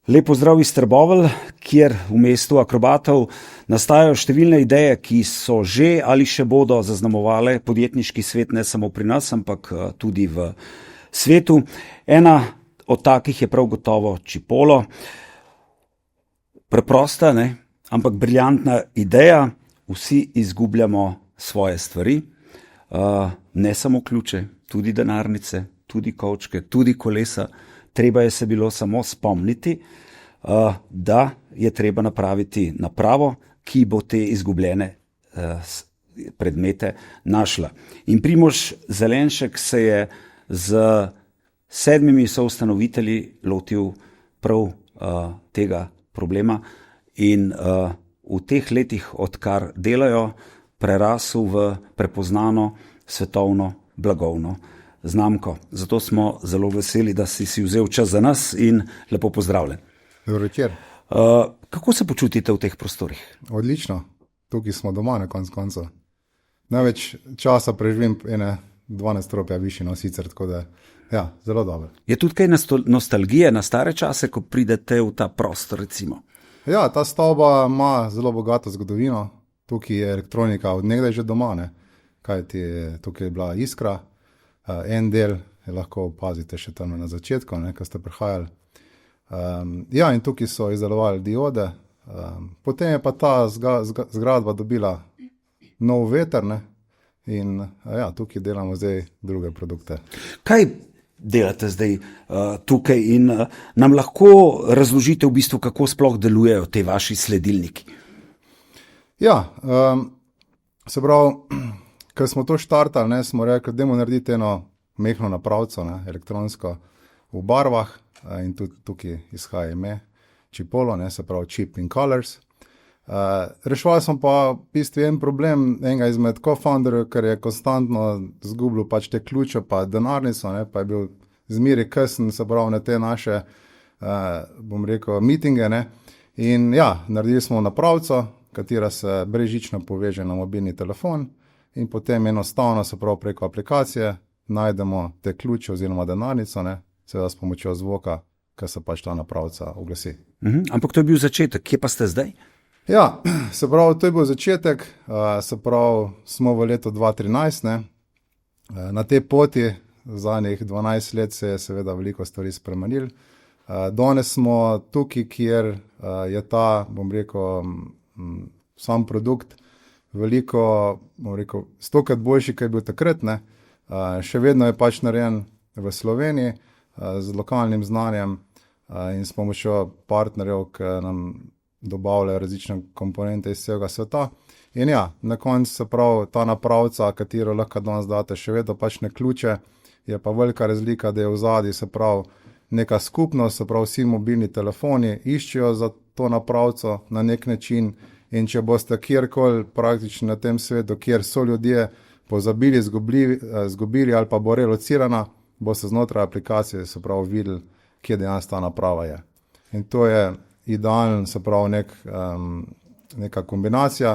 Lep pozdrav iz Trbovelj, kjer v mestu akrobatov nastajajo številne ideje, ki so že ali še bodo zaznamovale podjetniški svet ne samo pri nas, ampak tudi v svetu. Ena od takih je prav gotovo Chipolo. Preprosta, ampak briljantna ideja. Vsi izgubljamo svoje stvari, ne samo ključe, tudi denarnice, tudi kovčke, tudi kolesa. Treba je se bilo samo spomniti, da je treba napraviti napravo, ki bo te izgubljene predmete našla. In Primož Zelenšek se je z 7 soustanovitelji lotil prav tega problema in v teh letih, odkar delajo, prerasel v prepoznano svetovno blagovno znamko. Zato smo zelo veseli, da si vzel čas za nas in lepo pozdravljen. Dobro večer. Kako se počutite v teh prostorih? Odlično. Tukaj smo doma na koncu. Največ časa preživim 12 stropja višino sicer, tako da zelo dobro. Je tudi kaj nostalgije na stare čase, ko pridete v ta prostor, recimo? Ja, ta stavba ima zelo bogato zgodovino. Tukaj je elektronika od nekdaj že doma, kajti tukaj je bila Iskra. En del lahko opazite še tam na začetku, ko ste prihajali. In tukaj so izdelovali diode. Potem je pa ta zgradba dobila nov veter, in tukaj delamo zdaj druge produkte. Kaj delate zdaj tukaj in nam lahko razložite v bistvu, kako sploh delujejo te vaši sledilniki? Se pravi, ko smo to štartali, smo rekli, dajmo narediti eno mehno napravco, elektronsko v barvah, in tudi tukaj izhaja ime Chipolo, se pravi Chip in Colors. Reševali smo pa v bistvu en problem enega izmed co-founderjev, ker je konstantno zgubil pač te ključe pa denarnico, pa je bil zmeraj kesen, se pravi na te naše, mitinge, in naredili smo napravco, katera se brezžično poveže na mobilni telefon, in potem enostavno, se pravi preko aplikacije, najdemo te ključe oziroma denarnico, seveda s pomočjo zvoka, ko se pač ta napravca oglasi. Ampak to je bil začetek, kje pa ste zdaj? Se pravi, to je bil začetek, se pravi, smo v letu 2013, na tej poti, zadnjih 12 let se je seveda veliko stvari spremenilo. Danes smo tukaj, kjer je ta, sam produkt veliko, 100krat boljši, kaj je bil takrat, Še vedno je pač narejen v Sloveniji, z lokalnim znanjem in s pomočjo partnerjev, ki nam dobavljajo različne komponente iz celega sveta. In na koncu, se pravi, ta napravca, katero lahko danes date, še vedno pač ne ključe, je pa velika razlika, da je v zadnji, se pravi, neka skupnost, se pravi, vsi mobilni telefoni iščejo za to napravco na nek način, in če boste kjerkoli praktično na tem svetu, kjer so ljudje pozabili, zgubili ali pa bo relocirana, boste znotraj aplikacije, se pravi, videli, kje dejansko ta naprava je. In to je idealen, se pravi, neka kombinacija,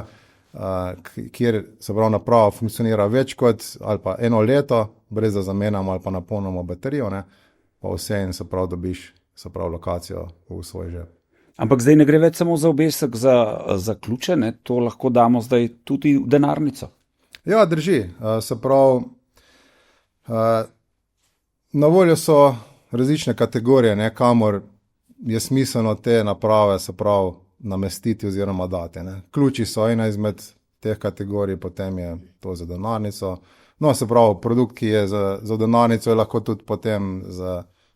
kjer, se pravi, naprava funkcionira več kot ali pa eno leto, brez da zamenjamo ali pa napolnimo baterijo, pa vse in, se pravi, dobiš, se pravi, lokacijo v svoj žep. Ampak zdaj ne gre več samo za obesek za ključe, to lahko damo zdaj tudi v denarnico. Drži. Se pravi, na voljo so različne kategorije, kamor je smiselno te naprave, se pravi, namestiti oziroma dati. Ključi so ena izmed teh kategorij, potem je to za denarnico. Se pravi, produkt, ki je za denarnico, je lahko tudi potem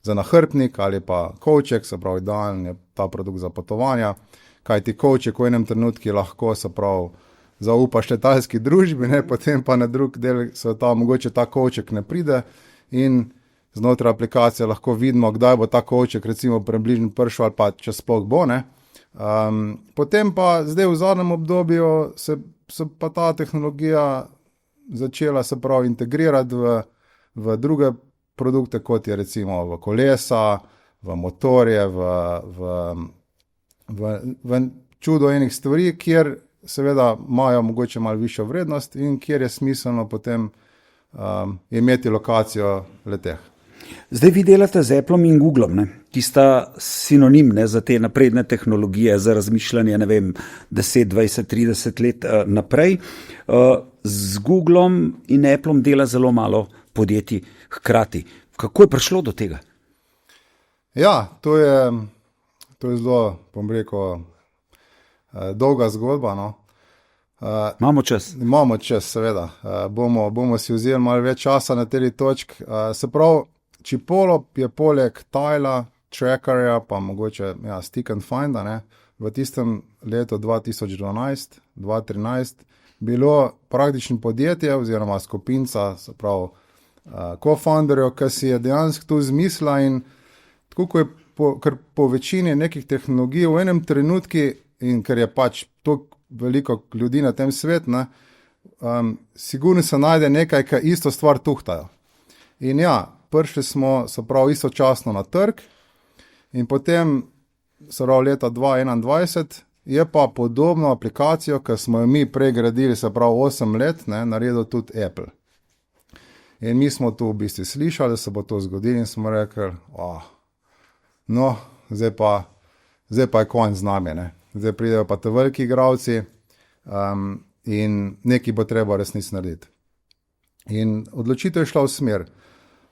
za nahrbtnik ali pa kovček, se pravi, idealen je ta produkt za potovanja, kajti kovček v enem trenutku lahko, se pravi, zaupaš letalski družbi, potem pa na drug del sveta mogoče ta kovček ne pride in znotraj aplikacije lahko vidimo, kdaj bo ta kovček recimo približno prišel ali pa če sploh bo. Potem pa zdaj v zadnjem obdobju se pa ta tehnologija začela, se pravi, integrirati v druge produkte, kot je recimo v kolesa, v motorje, v čudo enih stvari, kjer seveda imajo mogoče malo višjo vrednost in kjer je smiselno potem imeti lokacijo le-teh. Zdaj vi delate z Applom in Googlom, ki sta sinonim, ne, za te napredne tehnologije, za razmišljanje, ne vem, 10, 20, 30 let naprej. Z Googlom in Applom dela zelo malo podjetij hkrati. Kako je prišlo do tega? Ja, to je zelo, bom rekel, dolga zgodba. No. Imamo čas. Imamo čas, seveda. Bomo si vzeli malo več časa na tej točki. Se pravi, Chipolo je poleg Tila, Trackerja, pa mogoče Stick and Finda, ne, v tistem letu 2012-2013 bilo praktično podjetje oziroma skupinca, se pravi, co-founderjev, ki si je dejansko tu zmislila in tako, ko je po večini nekih tehnologij v enem trenutku in ker je pač toliko veliko ljudi na tem svetu, sigurno se najde nekaj, ki isto stvar tuhtajo. In ja, prišli smo, se pravi, istočasno na trg in potem, se pravi, leta 2021 je pa podobno aplikacijo, ki smo jo mi prej gradili, se pravi 8 let, ne, naredil tudi Apple. In mi smo tu v bistvu slišali, da se bo to zgodilo in smo rekli, no, zdaj pa je konec z nami, ne. Zdaj pridejo pa te veliki igralci in nekaj bo treba resnici narediti. In odločitev je šla v smer,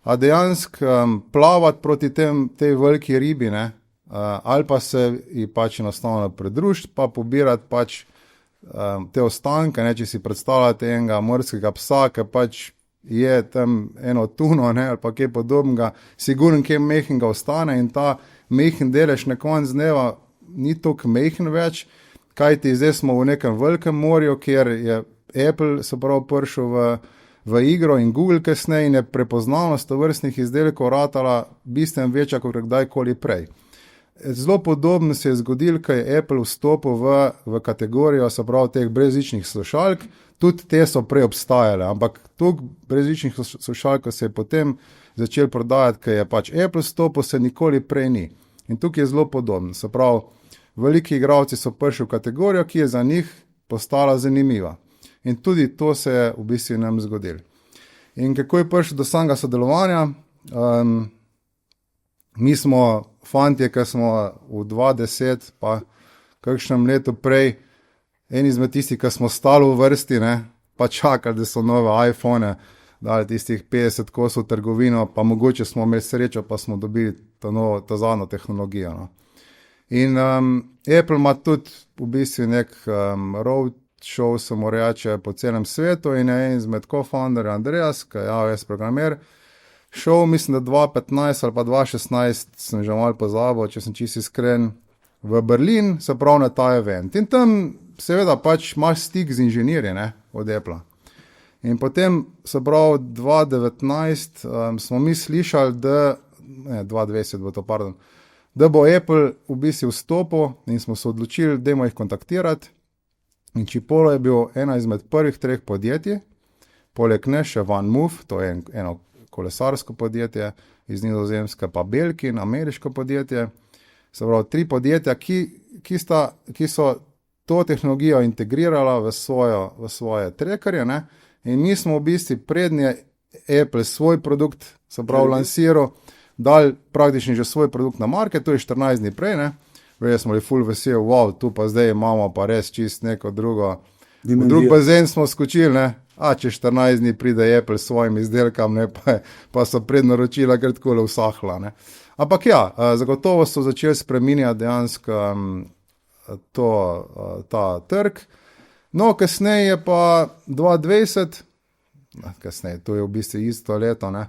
a dejansko plavati proti tej veliki ribi, ne, ali pa se ji pač enostavno pridružiti, pa pobirati pač te ostanke, ne, če si predstavljate enega morskega psa, ki pač je tam eno tuno, ne, ali pa kaj podobnega, sigurno kaj mehkega ostane in ta mehen delež na konec dneva ni toliko mehen več, kajti zdaj smo v nekem velikem morju, kjer je Apple se pravi prišel v igro in Google kasneje in je prepoznavnost tovrstnih izdelkov ratala bistveno večja kot kdajkoli prej. Zelo podobno se je zgodilo, ko je Apple vstopil v kategorijo, se pravi, teh brezžičnih slušalk, tudi te so prej obstajale, ampak toliko brezžičnih slušalk, ko se je potem začel prodajati, ko je pač Apple vstopil, se nikoli prej ni. In tukaj je zelo podobno, se pravi, veliki igralci so prišli v kategorijo, ki je za njih postala zanimiva. In tudi to se je v bistvu nam zgodilo. In kako je prišlo do samega sodelovanja? Mi smo fantje, ki smo v 2010, pa kakšnem letu prej, en izmed tistih, ki smo stali v vrsti, ne, pa čakali, da so nove iPhone, dali tistih 50 kosov v trgovino, pa mogoče smo imeli srečo, pa smo dobili to zadnjo tehnologijo. No. In Apple ima tudi v bistvu nek roadshow, se mu reče, po celem svetu in je en izmed co-founderjev Andreas, ki je iOS programer, šel, mislim, da 2015 ali pa 2016, sem že malo pozabil, če sem čisto iskren, v Berlin, se pravi na ta event. In tam seveda pač imaš stik z inženirji, ne, od Apple. In potem, se pravi, 2019 smo mi slišali, 2020 bo to, pardon, da bo Apple v bistvu vstopil in smo se odločili, da jih kontaktirati. In Chipolo je bil ena izmed prvih 3 podjetij, poleg ne še OneMove, to je eno kolesarsko podjetje iz Nizozemske, pa Belkin, ameriško podjetje. Se pravi, 3 podjetja, ki so to tehnologijo integrirala v svoje trackerje, ne? In mi smo v bistvu prednje Apple svoj produkt, se pravi, lansiral, dal praktično že svoj produkt na market, to je 14 dni prej, ne? Veš, smo bili ful veseli, wow, tu pa zdaj imamo pa res čist neko drugo, v drug bazen smo skočili, ne? A če 14 dni pride Apple s svojim izdelkam, ne, pa so prednaročila kar takole usahla, ne. Ampak ja, zagotovo so začeli spreminjati dejansko ta trg. No, kasneje je pa 2020, kasneje, to je v bistvu isto leto, ne,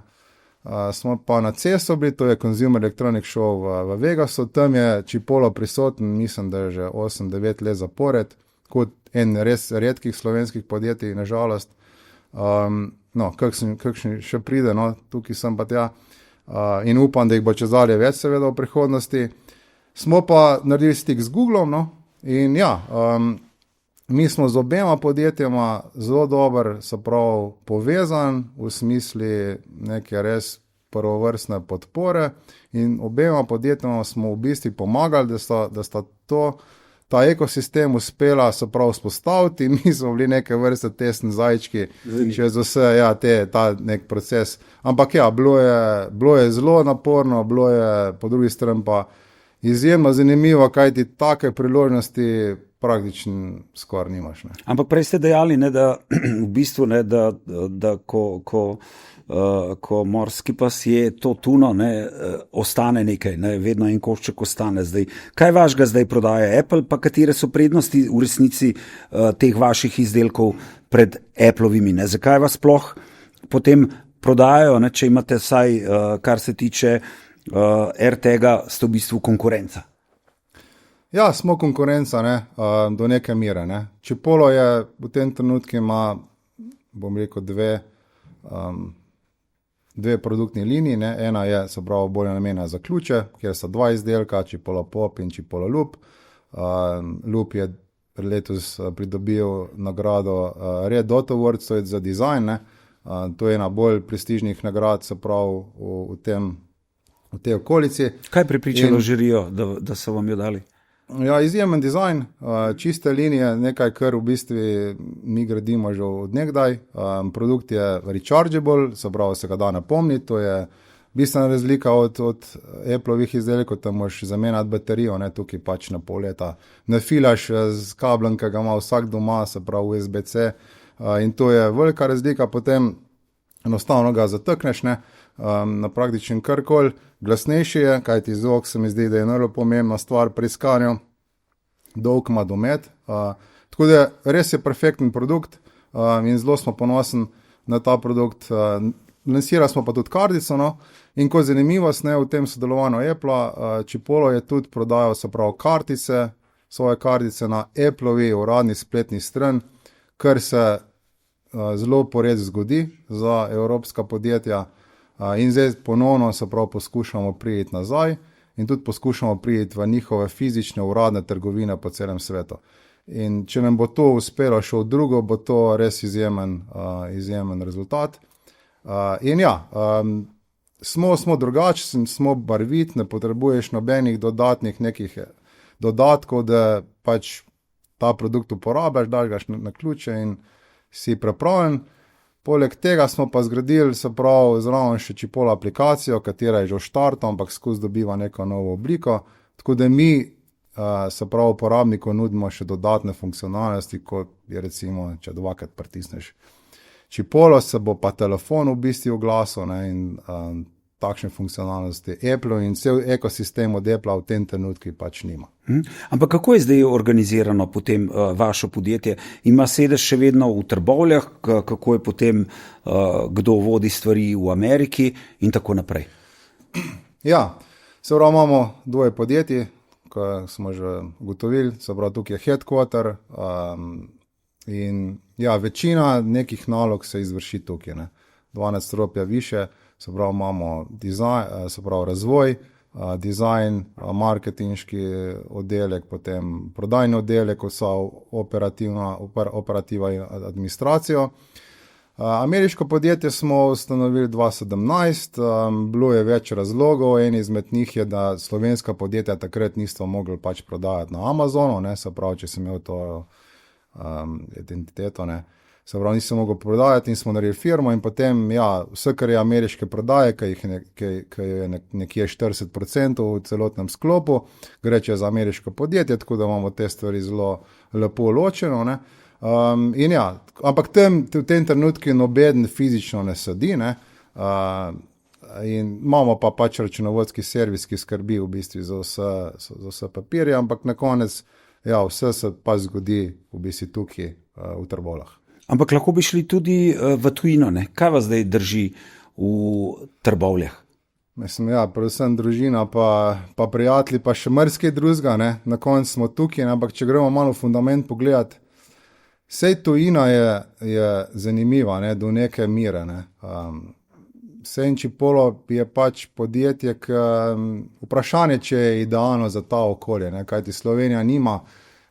smo pa na CES-u bili, to je Consumer Electronic Show v Vegasu, tam je Chipolo prisoten, mislim, da je že 8-9 let zapored, kot en res redkih slovenskih podjetij, nažalost. No, kakšni še pride, no, tukaj sem pa tja, in upam, da jih bo čezalje več seveda v prihodnosti. Smo pa naredili stik z Googlom, no, in ja, mi smo z obema podjetjama zelo dober, se pravi, povezan v smisli neke res prvovrstne podpore in obema podjetjama smo v bistvu pomagali, da sta ta ekosistem uspela se prav spostaviti in mi smo bili neke vrste tesni zajčki čez vse, ja, ta nek proces. Ampak ja, bilo je zelo naporno, bilo je po drugi strani pa izjemno zanimivo, kaj ti take priložnosti praktično skoraj nimaš. Ne. Ampak prej ste dejali, ne, da v bistvu, ne, da ko morski pas je to tuno, ne, ostane nekaj, ne, vedno en košček ostane. Zdaj, kaj vašega zdaj prodaja Apple, pa katere so prednosti v resnici teh vaših izdelkov pred Applovimi? Ne? Zakaj vas sploh potem prodajajo, ne, če imate vsaj, kar se tiče RTG-a, ste v bistvu konkurenca? Ja, smo konkurenca, ne, do neke mere. Ne. Chipolo je v tem trenutku ima, bom rekel, dve produktni liniji. Ne. Ena je, se pravi, bolj namenjena za ključe, kjer so dva izdelka, Chipolo Pop in Chipolo Loop. Loop je letos pridobil nagrado Red Dot Awards za dizajn. Ne. To je ena bolj prestižnih nagrad, se pravi, v tej okolici. Kaj je prepričalo žirijo, da so vam jo dali? Ja, izjemen dizajn, čiste linije, nekaj, kar v bistvu mi gradimo že od nekdaj. Produkt je rechargeable, se pravi, se ga da napolniti, to je bistvena razlika od Applovih izdelkov, tam moraš zamenjati baterijo, ne, tukaj pač na pol leta nafilaš z kablom, ki ga ima vsak doma, se pravi USB-C, in to je velika razlika, potem enostavno ga zatakneš, ne, na praktičen karkoli. Glasnejši je, kajti zvok se mi zdi, da je najbolj pomembna stvar pri iskanju, dolg ima domet, tako da res je perfekten produkt in zelo smo ponosni na ta produkt. Lansirali smo pa tudi kartico, no, in kot zanimivost, ne, v tem sodelovanju Apple, Chipolo je tudi prodajal, se pravi, kartice, svoje kartice na Appleovi uradni spletni stran, kar se zelo pored zgodi za evropska podjetja. In zdaj ponovno se prav poskušamo priti nazaj in tudi poskušamo priti v njihove fizične uradne trgovine po celem svetu. In če nam bo to uspelo še v drugo, bo to res izjemen rezultat. In ja, smo drugačni, smo barviti, ne potrebuješ nobenih dodatnih nekih dodatkov, da pač ta produkt uporabljaš, daš ga na ključe in si pripravljen. Poleg tega smo pa zgradili, se pravi, zraven še Chipolo aplikacijo, katera je že v štartu, ampak skozi dobiva neko novo obliko, tako da mi, se pravi, uporabniku nudimo še dodatne funkcionalnosti, kot je recimo, če dvakrat pritisneš Chipolo, se bo pa telefon v bistvu oglasil, ne, in takšne funkcionalnosti Apple in cel ekosistem od Apple v tem trenutku pač nima. Ampak kako je zdaj organizirano potem vaše podjetje? Ima sedež še vedno v Trbovljah, kako je potem, kdo vodi stvari v Ameriki in tako naprej? Ja, se pravi, imamo dvoje podjetij, ko smo že ugotovili, se pravi, tukaj je headquarter in ja, večina nekih nalog se izvrši tukaj, ne. 12 stropja više, se pravi, imamo dizajn, se pravi, razvoj, dizajn, marketinški oddelek, potem prodajni oddelek, vsa operativa in administracijo. Ameriško podjetje smo ustanovili 2017, bilo je več razlogov, en izmed njih je, da slovenska podjetja takrat nismo mogli pač prodajati na Amazonu, ne, se pravi, če sem imel to identiteto, ne. Se pravi, nisem mogel prodajati in smo naredili firmo in potem, ja, vse, kar je ameriške prodaje, ki je nekje 40% v celotnem sklopu, gre čez ameriško podjetje, tako da imamo te stvari zelo lepo ločeno, ne. In ja, ampak v tem trenutku nobeden fizično ne sedi, ne. In imamo pa pač računovodski servis, ki skrbi v bistvu za vse papirje, ampak na konec, ja, vse se pa zgodi v bistvu tukaj v Trbovljah. Ampak lahko bi šli tudi v tujino, ne? Kaj vas zdaj drži v Trbovljah? Mislim, ja, predvsem družina, pa prijatelji, pa še marsikaj drugega, ne? Na koncu smo tukaj, ne? Ampak če gremo malo fundament pogledati, sej tujina je zanimiva, ne? Do neke mere, ne? Sej Chipolo je pač podjetje, vprašanje, če je idealno za ta okolje, ne? Kajti Slovenija nima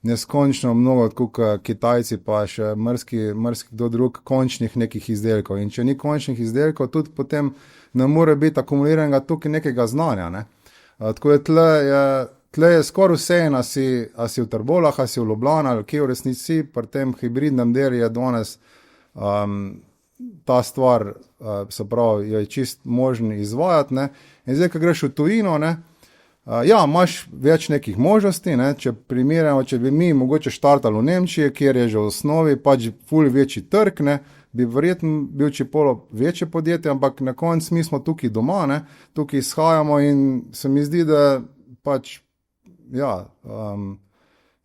neskončno mnogo, kot Kitajci, pa še marsikdo drug končnih nekih izdelkov. In če ni končnih izdelkov, tudi potem ne more biti akumuliranega tukaj nekega znanja, ne. Tako je tle tle je skoraj vse, a si v Trbovljah, a si v Ljubljani, ali kje v resnici, pri tem hibridnem delu je danes ta stvar, se pravi, je čist možno izvajati, ne. In zdaj, ko greš v tujino, ne, ja, imaš več nekih možnosti, ne, če primerjamo, če bi mi mogoče štartali v Nemčiji, kjer je že v osnovi pač ful večji trg, ne, bi verjetno bil čipolo večje podjetje, ampak na koncu mi smo tukaj doma, ne, tukaj izhajamo in se mi zdi, da pač, ja,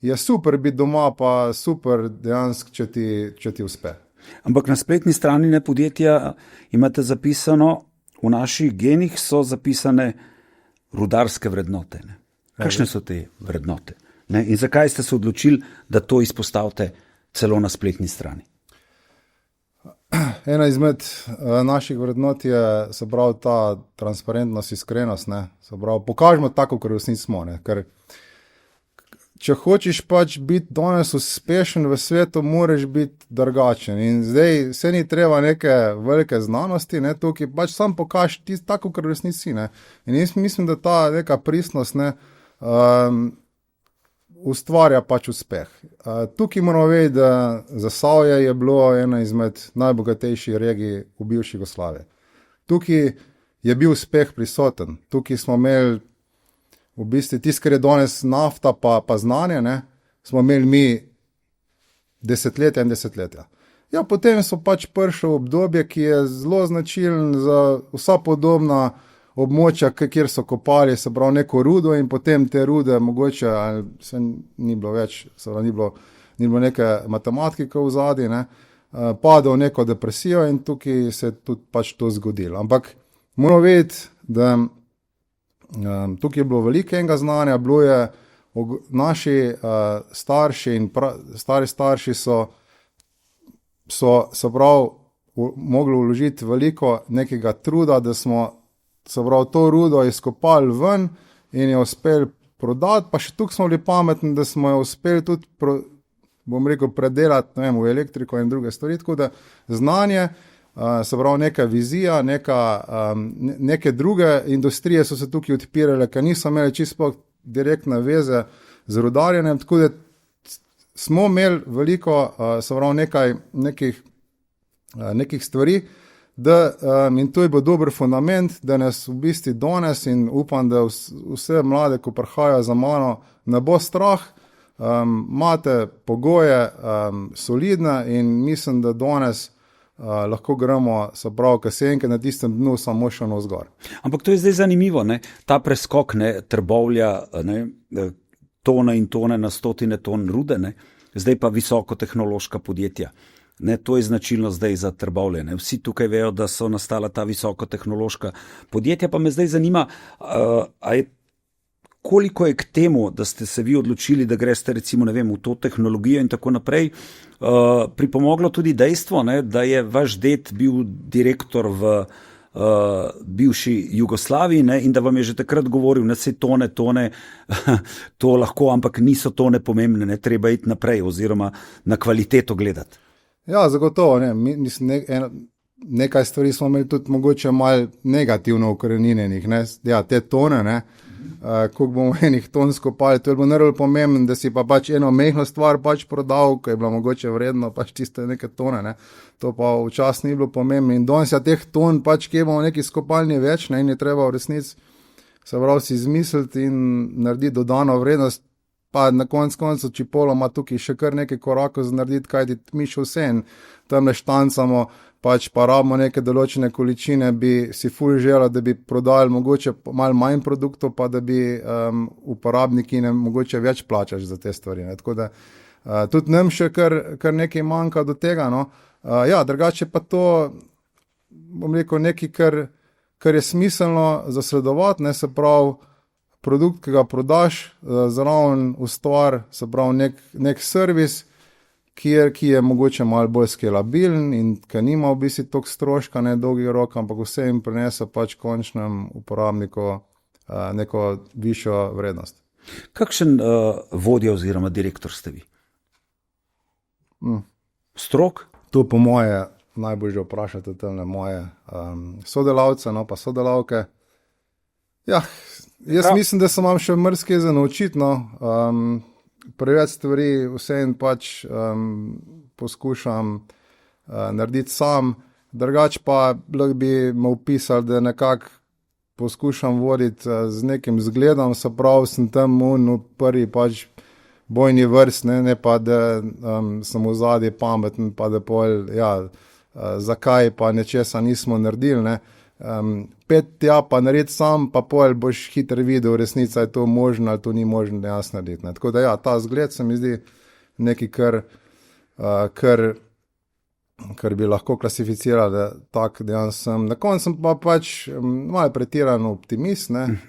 je super biti doma, pa super dejansko, če ti uspe. Ampak na spletni strani ne podjetja imate zapisano, v naših genih so zapisane rudarske vrednote. Ne? Kakšne so te vrednote? Ne? In zakaj ste se odločili, da to izpostavite celo na spletni strani? Ena izmed naših vrednot je, se pravi, ta transparentnost, iskrenost, ne? Se pravi, pokažemo tako, kot resnici smo, ne? Ker če hočeš pač biti danes uspešen v svetu, moraš biti drugačen. In zdaj se ni treba neke velike znanosti, ne, tukaj pač sam pokaž tako, kot resnici, ne. In jaz mislim, da ta neka pristnost, ne, ustvarja pač uspeh. Tukaj moramo vedeti, da Zasavje je bilo ena izmed najbogatejših regij v bivši Jugoslaviji. Tukaj je bil uspeh prisoten. Tukaj smo imeli v bistvu tisto, kar je danes nafta pa znanje, ne, smo imeli mi desetletja in desetletja. Ja, potem so pač prišlo obdobje, ki je zelo značilen za vsa podobna območja, kjer so kopali, se pravi, neko rudo in potem te rude mogoče, ali se ni bilo več, se pravi, ni bilo neke matematike v zadnji, ne, padel v neko depresijo in tukaj se je tudi pač to zgodilo. Ampak moramo vedeti, da tukaj je bilo veliko enega znanja, bilo je naši starši in stari starši so se pravi mogli vložiti veliko nekega truda, da smo se pravi to rudo izkopali ven in jo uspeli prodati, pa še tukaj smo bili pametni, da smo jo uspeli tudi bom rekel, predelati, ne vem, v elektriko in druge stvari, tako da znanje, se pravi neka vizija, neke druge industrije so se tukaj odpirale, ker niso imeli čisto direktne veze z rudarjenjem, tako da smo imeli veliko, se pravi nekih stvari, da, in to je bil dober fundament, da nas v bistvu danes in upam, da vse mlade, ko prihajajo za mano, ne bo strah, imate pogoje solidne in mislim, da danes lahko gremo, se pravi, kasenke na tistem dnu samo še navzgor. Ampak to je zdaj zanimivo, ne? Ta preskok, ne, Trbovlja, ne, tone in tone na stotine ton rude, ne? Zdaj pa visokotehnološka podjetja. Ne, to je značilno zdaj za Trbovlje. Ne? Vsi tukaj vejo, da so nastala ta visokotehnološka podjetja, pa me zdaj zanima, koliko je k temu, da ste se vi odločili, da greste recimo, ne vem, v to tehnologijo in tako naprej, pripomoglo tudi dejstvo, ne, da je vaš ded bil direktor v bivši Jugoslaviji, ne, in da vam je že takrat govoril, da se tone, to lahko, ampak niso tone pomembne, ne, treba iti naprej oziroma na kvaliteto gledati. Ja, zagotovo, ne, mislim, nekaj stvari smo imeli tudi mogoče malo negativno ukoreninjenih, ne, ja, te tone, ne, koliko bomo enih ton skopali, to je bilo najbolj pomembno, da si pa pač eno mehno stvar pač prodal, ko je bila mogoče vredno pač tiste neke tone, ne, to pa včasih ni bilo pomembno in danes je teh ton pač, kje bomo neki skopalni več, ne, in je treba v resnici se pravi si izmisliti in narediti dodano vrednost, pa na koncu Čipolo ima tukaj še kar nekaj korakov za narediti, kajti mi še vse in tam štancamo, pač pa rabimo neke določene količine, bi si ful želel, da bi prodali mogoče malo manj produktov, pa da bi uporabniki ne mogoče več plačaš za te stvari. Ne. Tako da tudi nam še kar nekaj manjka do tega. No. Ja, drugače pa to, bom rekel, nekaj, kar je smiselno zasledovati, ne, se pravi, produkt, ki ga prodaš, zraven ustvar, se pravi, nek servis, ki je mogoče malo bolj skalabilen in ki nima v bistvu toliko stroška, ne dolgi rok, ampak vse jim prinese pač končnem uporabniku neko višjo vrednost. Kakšen vodja oziroma direktor ste vi? Strok? To po moje najbolj že vprašate temne moje sodelavce, no pa sodelavke. Ja, Jaz mislim, da se imam še marsikaj za naučiti. No. Preveč stvari vseeno pač poskušam narediti sam, drugače pa lahko bi me opisali, da nekako poskušam voditi z nekim zgledom, se pravi, sem tam v prvi pač bojni vrst, ne pa da sem v zadnji pameten, pa da pol, zakaj pa nečesa nismo naredili, ne. Pa narediti sam, pa pol boš hitro videl, resnica je to možno ali to ni možno dejansko narediti. Ne. Tako da ta zgled se mi zdi nekaj, kar bi lahko klasificirali, da tak dejansko sem. Na koncu sem pa pač malo pretiran optimist, ne.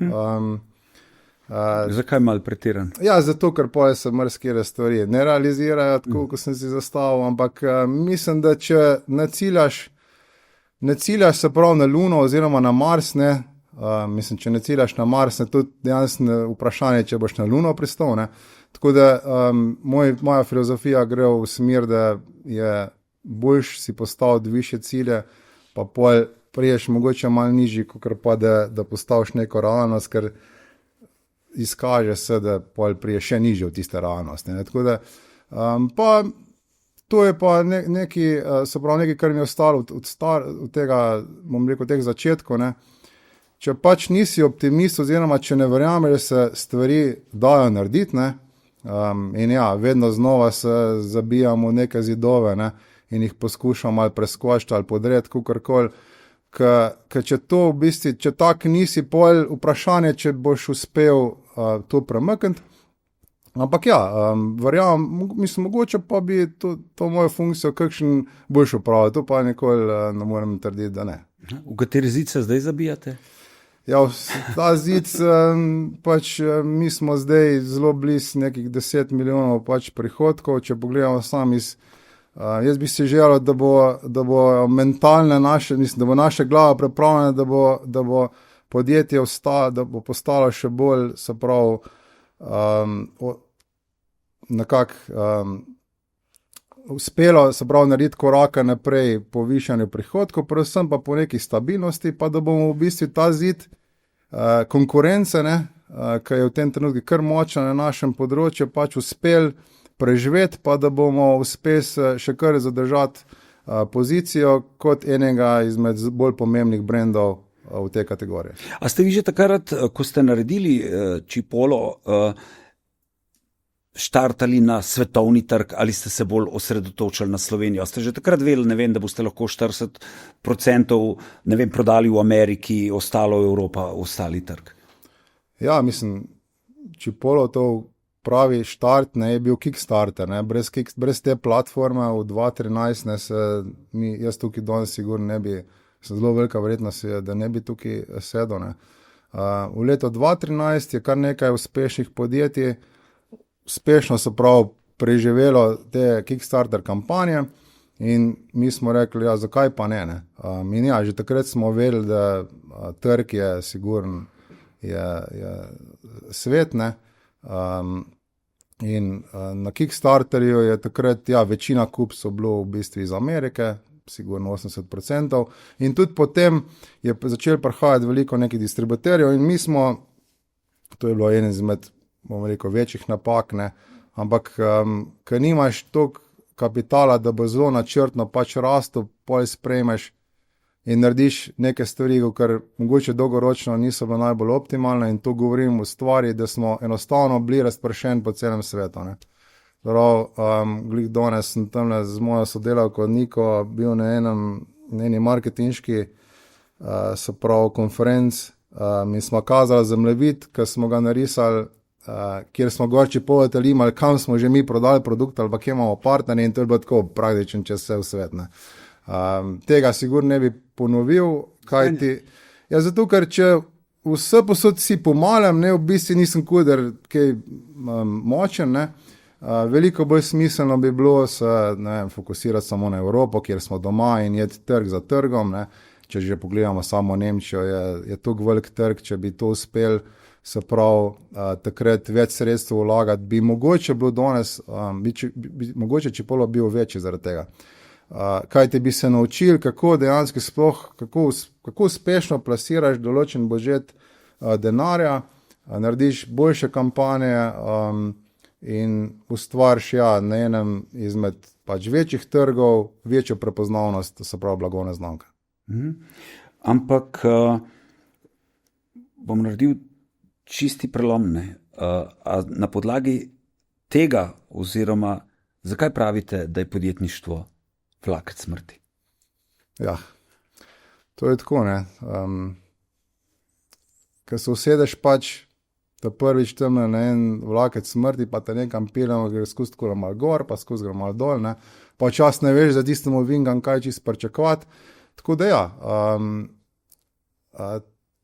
Zakaj malo pretiran? Zato, ker pol se marsikere stvari ne realizirajo tako, kot sem si zastavil, ampak mislim, da če ne ciljaš se prav na Luno oziroma na Mars, ne, mislim, če ne ciljaš na Mars, ne, tudi dejansko vprašanje, če boš na Luno pristal, ne. Tako da moja filozofija gre v smer, da je boljš si postaviti više cilje, pa pol priješ mogoče malo nižji, kakor pa da postaviš neko realnost, ker izkaže se, da pol prije še nižje v tiste realnosti. Ne. Tako da, pa to je pa nekaj, kar mi je ostalo od tega, bom rekel, teh začetkov, ne. Če pač nisi optimist oziroma če ne verjameš, da se stvari dajo narediti, ne, in vedno znova se zabijamo v neke zidove, ne, in jih poskušamo ali preskočiti ali podreti, kakorkoli. Ker če to v bistvu, če tak nisi, pol vprašanje, če boš uspel to premakniti. Ampak verjamem, mislim, mogoče pa bi to mojo funkcijo kakšen boljš opravil, to pa nikoli ne morem trditi, da ne. V kateri zid se zdaj zabijate? Ta zid, pač mi smo zdaj zelo blizu nekih 10 milijonov pač prihodkov, če pogledamo sam jaz bi si želel, da bo mentalne naše, mislim, da bo naša glava pripravljena, da bo podjetje da bo postalo še bolj, se pravi, nekako uspelo, se pravi, narediti koraka naprej po višanju prihodkov, predvsem pa po neki stabilnosti, pa da bomo v bistvu ta zid konkurence, ne, ki je v tem trenutku kar močna na našem področju, pač uspel preživeti, pa da bomo uspeli še kar zadržati pozicijo kot enega izmed bolj pomembnih brendov v tej kategoriji. A ste vi že takrat, ko ste naredili Chipolo, štartali na svetovni trg ali ste se bolj osredotočili na Slovenijo? Ste že takrat vedeli, ne vem, da boste lahko 40%, ne vem, prodali v Ameriki, ostalo Evropa, ostali trg? Mislim, Chipolo to pravi štart, ne, je bil Kickstarter, ne, brez te platforme v 2013, ne, jaz tukaj danes sigurno ne bi, zelo velika verjetnost je, da ne bi tukaj sedel, ne. V letu 2013 je kar nekaj uspešnih podjetij, uspešno se prav preživelo te Kickstarter kampanje in mi smo rekli, zakaj pa ne, ne. In že takrat smo vedeli, da trg je sigurno, je svet, ne. In na Kickstarterju je takrat, večina kupcev bilo v bistvu iz Amerike, sigurno 80%, in tudi potem je začelo prihajati veliko nekih distributerjev in mi smo, to je bilo eden izmed, bom rekel, večjih napak, ne, ampak ker nimaš toliko kapitala, da bo zelo načrtno pač rastel, pol sprejmeš in narediš neke stvari, ker mogoče dolgoročno niso bile najbolj optimalne, in to govorim v stvari, da smo enostavno bili razpršeni po celem svetu, ne. Glih danes sem tamle z mojo sodelavko Niko bil na eni marketinški, se pravi, konferenc, in smo kazali zemljevid, ki smo ga narisali, kjer smo gorči povedali, kam smo že mi prodali produkt ali pa kje imamo partnerje, in to je bilo tako praktično čez vse v svet, ne. Tega sigurno ne bi ponovil, zato ker če vse posod si pomalem, ne, v bistvu nisem kuder kaj močen, ne. Veliko bolj smiselno bi bilo se, ne vem, fokusirati samo na Evropo, kjer smo doma, in jeti trg za trgom, ne. Če že pogledamo samo Nemčijo, je to velik trg, če bi to uspel, se pravi, takrat več sredstev vlagati, bi mogoče bilo danes, mogoče Chipolo bil večji zaradi tega. Kaj ti bi se naučili, kako dejansko sploh, kako uspešno plasiraš določen budžet denarja, narediš boljše kampanje in ustvariš na enem izmed pač večjih trgov večjo prepoznavnost, to se pravi blagovne znamke. Ampak bom naredil čisti prelom, ne? A na podlagi tega oziroma zakaj pravite, da je podjetništvo vlakec smrti? Ja, to je tako, ne. Ker se usedeš pač ta prvič tam na en vlakec smrti, pa te nekam pelemo, gre skozi tako malo gor, pa skozi gre malo dol, ne. Pa čas ne veš za tistem ovingam, kaj čisto pričakovati. Tako da ja,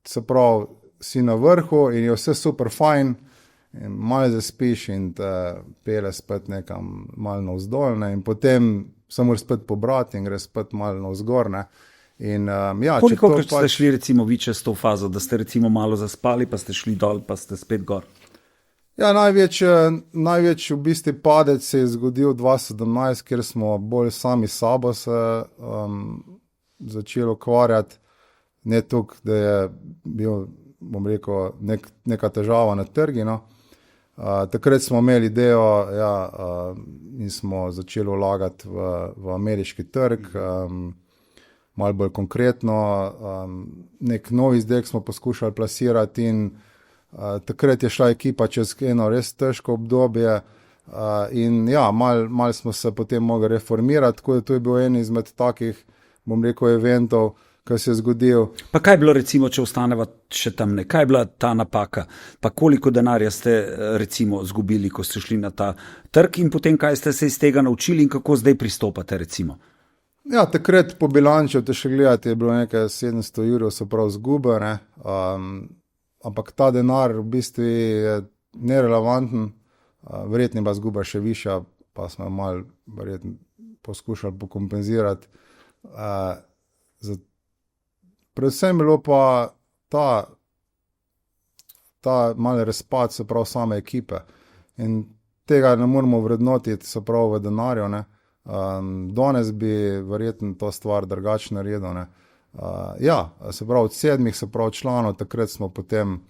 se pravi, si na vrhu in je vse super fajn, in malo zaspiš in te pele spet nekam malo navzdol, ne, in potem se moraš spet pobrati in gre spet malo navzgor, ne. In, ja, koliko ste šli recimo vi čez to fazo, da ste recimo malo zaspali, pa ste šli dol, pa ste spet gor? Ja, največ v bistvu padec se je zgodil 2017, kjer smo bolj sami sabo se začeli ukvarjati, ne toliko, da je bil, bom rekel, neka težava na trgi, no. Takrat smo imeli idejo, in smo začeli vlagati v ameriški trg, malo bolj konkretno, nek nov izdelek smo poskušali plasirati in takrat je šla ekipa čez eno res težko obdobje in ja, malo smo se potem mogli reformirati, tako da to je bil en izmed takih, bom rekel, eventov, ki se je zgodil. Pa kaj je bilo recimo, če ostaneva še tam, ne? Kaj je bila ta napaka? Pa koliko denarja ste recimo zgubili, ko ste šli na ta trg in potem kaj ste se iz tega naučili in kako zdaj pristopate recimo? Ja, takrat po bilanču, te še gledati, je bilo nekaj 700 evrov, se pravi zgube, ne. Ampak ta denar v bistvu je nerelevanten, verjetno je zguba še višja, pa smo malo verjetno poskušali pokompenzirati. Predvsem bilo pa ta malo razpad, se pravi same ekipe in tega ne moramo vrednotiti, se pravi v denarju, ne. Danes bi verjetno to stvar drugače naredil, ne. Ja, se pravi od 7, se pravi članov, takrat smo potem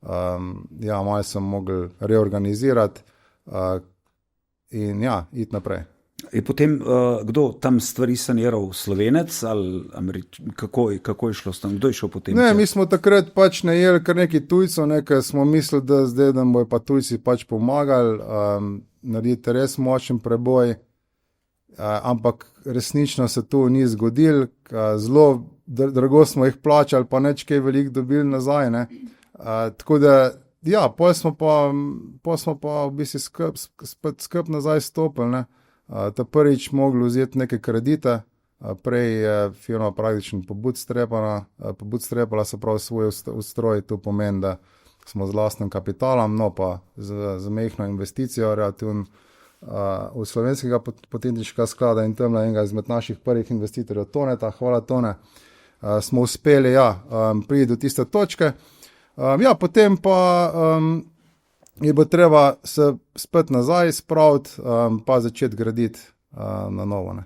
malo sem mogli reorganizirati in ja, iti naprej. Je potem kdo tam stvari saniral, Slovenec ali kako je šlo s tam, kdo je šel potem? Ne, mi smo takrat pač najeli kar nekaj tujcev, nekaj smo mislili, da zdaj nam bojo pa tujci pač pomagali, narediti res močen preboj, ampak resnično se to ni zgodilo, zelo drago smo jih plačali, pa nič kaj veliko dobili nazaj, ne. Tako da, ja, pol smo pa v bistvu skupaj nazaj stopili, ne. Ta prvič mogli vzeti neke kredite, prej je firma praktično pobudstrepala, se pravi svoj ustroj, to pomeni, da smo z lastnim kapitalom, no pa z mehno investicijo relativno v slovenskega podjetniškega sklada in tam enega izmed naših prvih investitorjev Toneta, hvala Tone, smo uspeli, priti do tiste točke. Potem pa je bo treba se spet nazaj spraviti, pa začeti graditi na novo, ne.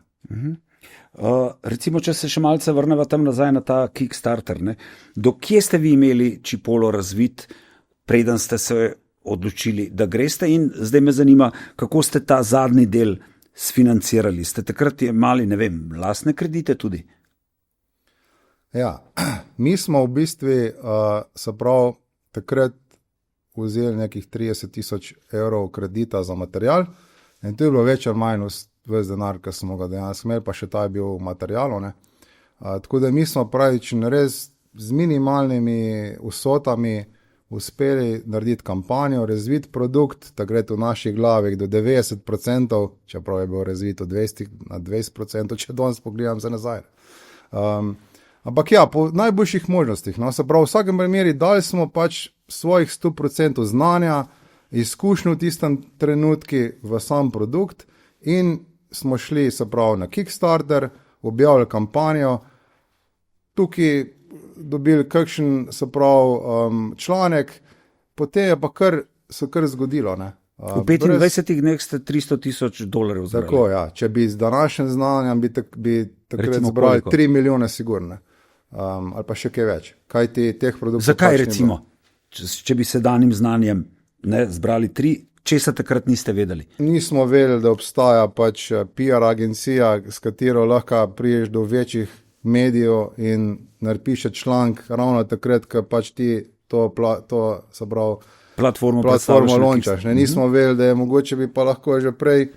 Recimo, če se še malce vrneva tam nazaj na ta Kickstarter, ne. Do kje ste vi imeli Chipolo razvit, preden ste se odločili, da greste, in zdaj me zanima, kako ste ta zadnji del sfinancirali? Ste takrat imeli, ne vem, lastne kredite tudi? Ja, mi smo v bistvu, se pravi, takrat vzeli nekih 30,000 evrov kredita za material in to je bilo več ali manj ves denar, ki smo ga dejansko imeli, pa še ta je bil v materialu, ne. Tako da mi smo pravično res z minimalnimi vsotami uspeli narediti kampanjo, razviti produkt, takrat v naših glavih do 90%, čeprav je bil razvit od 20%, če danes pogledam za nazaj. Ampak ja, po najboljših možnostih, no, se pravi, v vsakem primeru dali smo pač svojih 100% znanja, izkušnjo v tistem trenutku v sam produkt in smo šli, se pravi, na Kickstarter, objavili kampanjo, tukaj dobili kakšen, se pravi, članek, potem je pa se kar zgodilo, ne. V 25 dneh ste $300,000 zbrali. Tako, ja, če bi z današnjim znanjem bi takrat zbrali 3 milijone sigurno, ali pa še kaj več. Kaj ti teh produktov? Zakaj recimo? če bi se danim znanjem zbrali 3, česa takrat niste vedeli? Nismo vedeli, da obstaja pač PR agencija, s katero lahko priješ do večjih medijev in napiše članek ravno takrat, ko pač ti to se pravi, platformo lončaš. Nismo vedeli, da je mogoče bi pa lahko že prej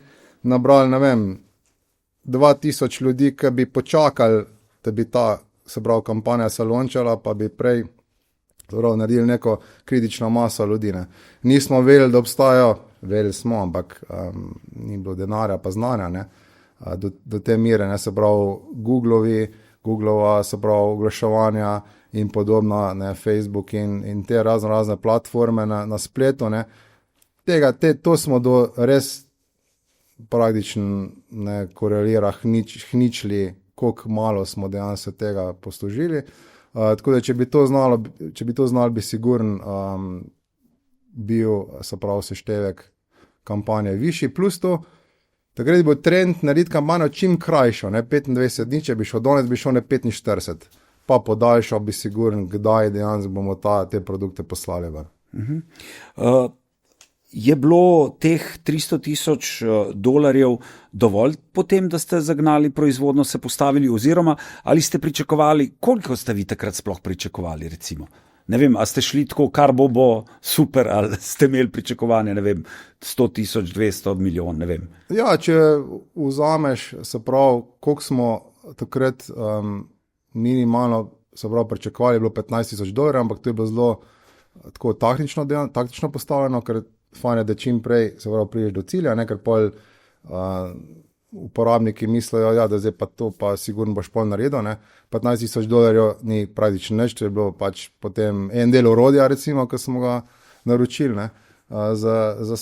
nabrali, ne vem, 2000 ljudi, ki bi počakali, da bi ta, se pravi, kampanja se lončala, pa bi prej naredili neko kritično maso ljudi. Ne. Nismo vedeli, da obstajajo, vedeli smo, ampak ni bilo denarja pa znanja, ne, do te mere, ne, se pravi, Googlova, se pravi, oglaševanja in podobno, ne, Facebook in te razne platforme na spletu, ne. To smo do res praktično ne korelira hničili, koliko malo smo dejansko tega poslužili. Tako da, če bi to znalo, bi sigurno bil, se pravi, seštevek kampanje višji, plus to, takrat bo trend narediti kampanjo čim krajšo, ne, 25 dni, če bi šel danes, bi šel ne 45, pa podaljšal bi sigurno, kdaj dejansko bomo te produkte poslali ven. Je bilo teh $300,000 dovolj potem, da ste zagnali proizvodno, se postavili, oziroma ali ste pričakovali, koliko ste vi takrat sploh pričakovali, recimo? Ne vem, a ste šli tako, kar bo super, ali ste imeli pričakovanje, ne vem, 100,000, 200 milijon, ne vem. Ja, če vzameš, se pravi, koliko smo takrat minimalno, se pravi, pričakovali, je bilo $15,000, ampak to je bilo zelo tako taktično postavljeno, ker fajn je, da čim prej, se pravi, priješ do cilja, ne, ker pol uporabniki mislijo, ja, da zdaj pa to, pa sigurno boš pol naredil, ne. $15,000 ni praktično nič, to je bilo pač potem en del orodja, recimo, ki smo ga naročili, ne, za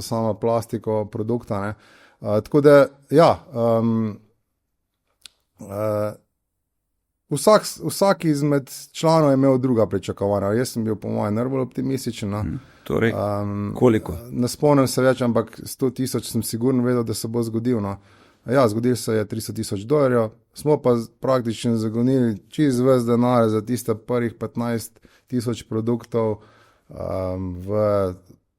samo plastiko produkta, ne. Tako da, ja, vsak izmed članov je imel druga pričakovanja. Jaz sem bil po mojem najbolj optimističen. Torej, koliko? Ne spomnim se več, ampak 100,000 sem sigurno vedel, da se bo zgodil. No. Ja, zgodil se je $300,000, smo pa praktično zagonili čist ves denar za tiste prvih 15,000 produktov v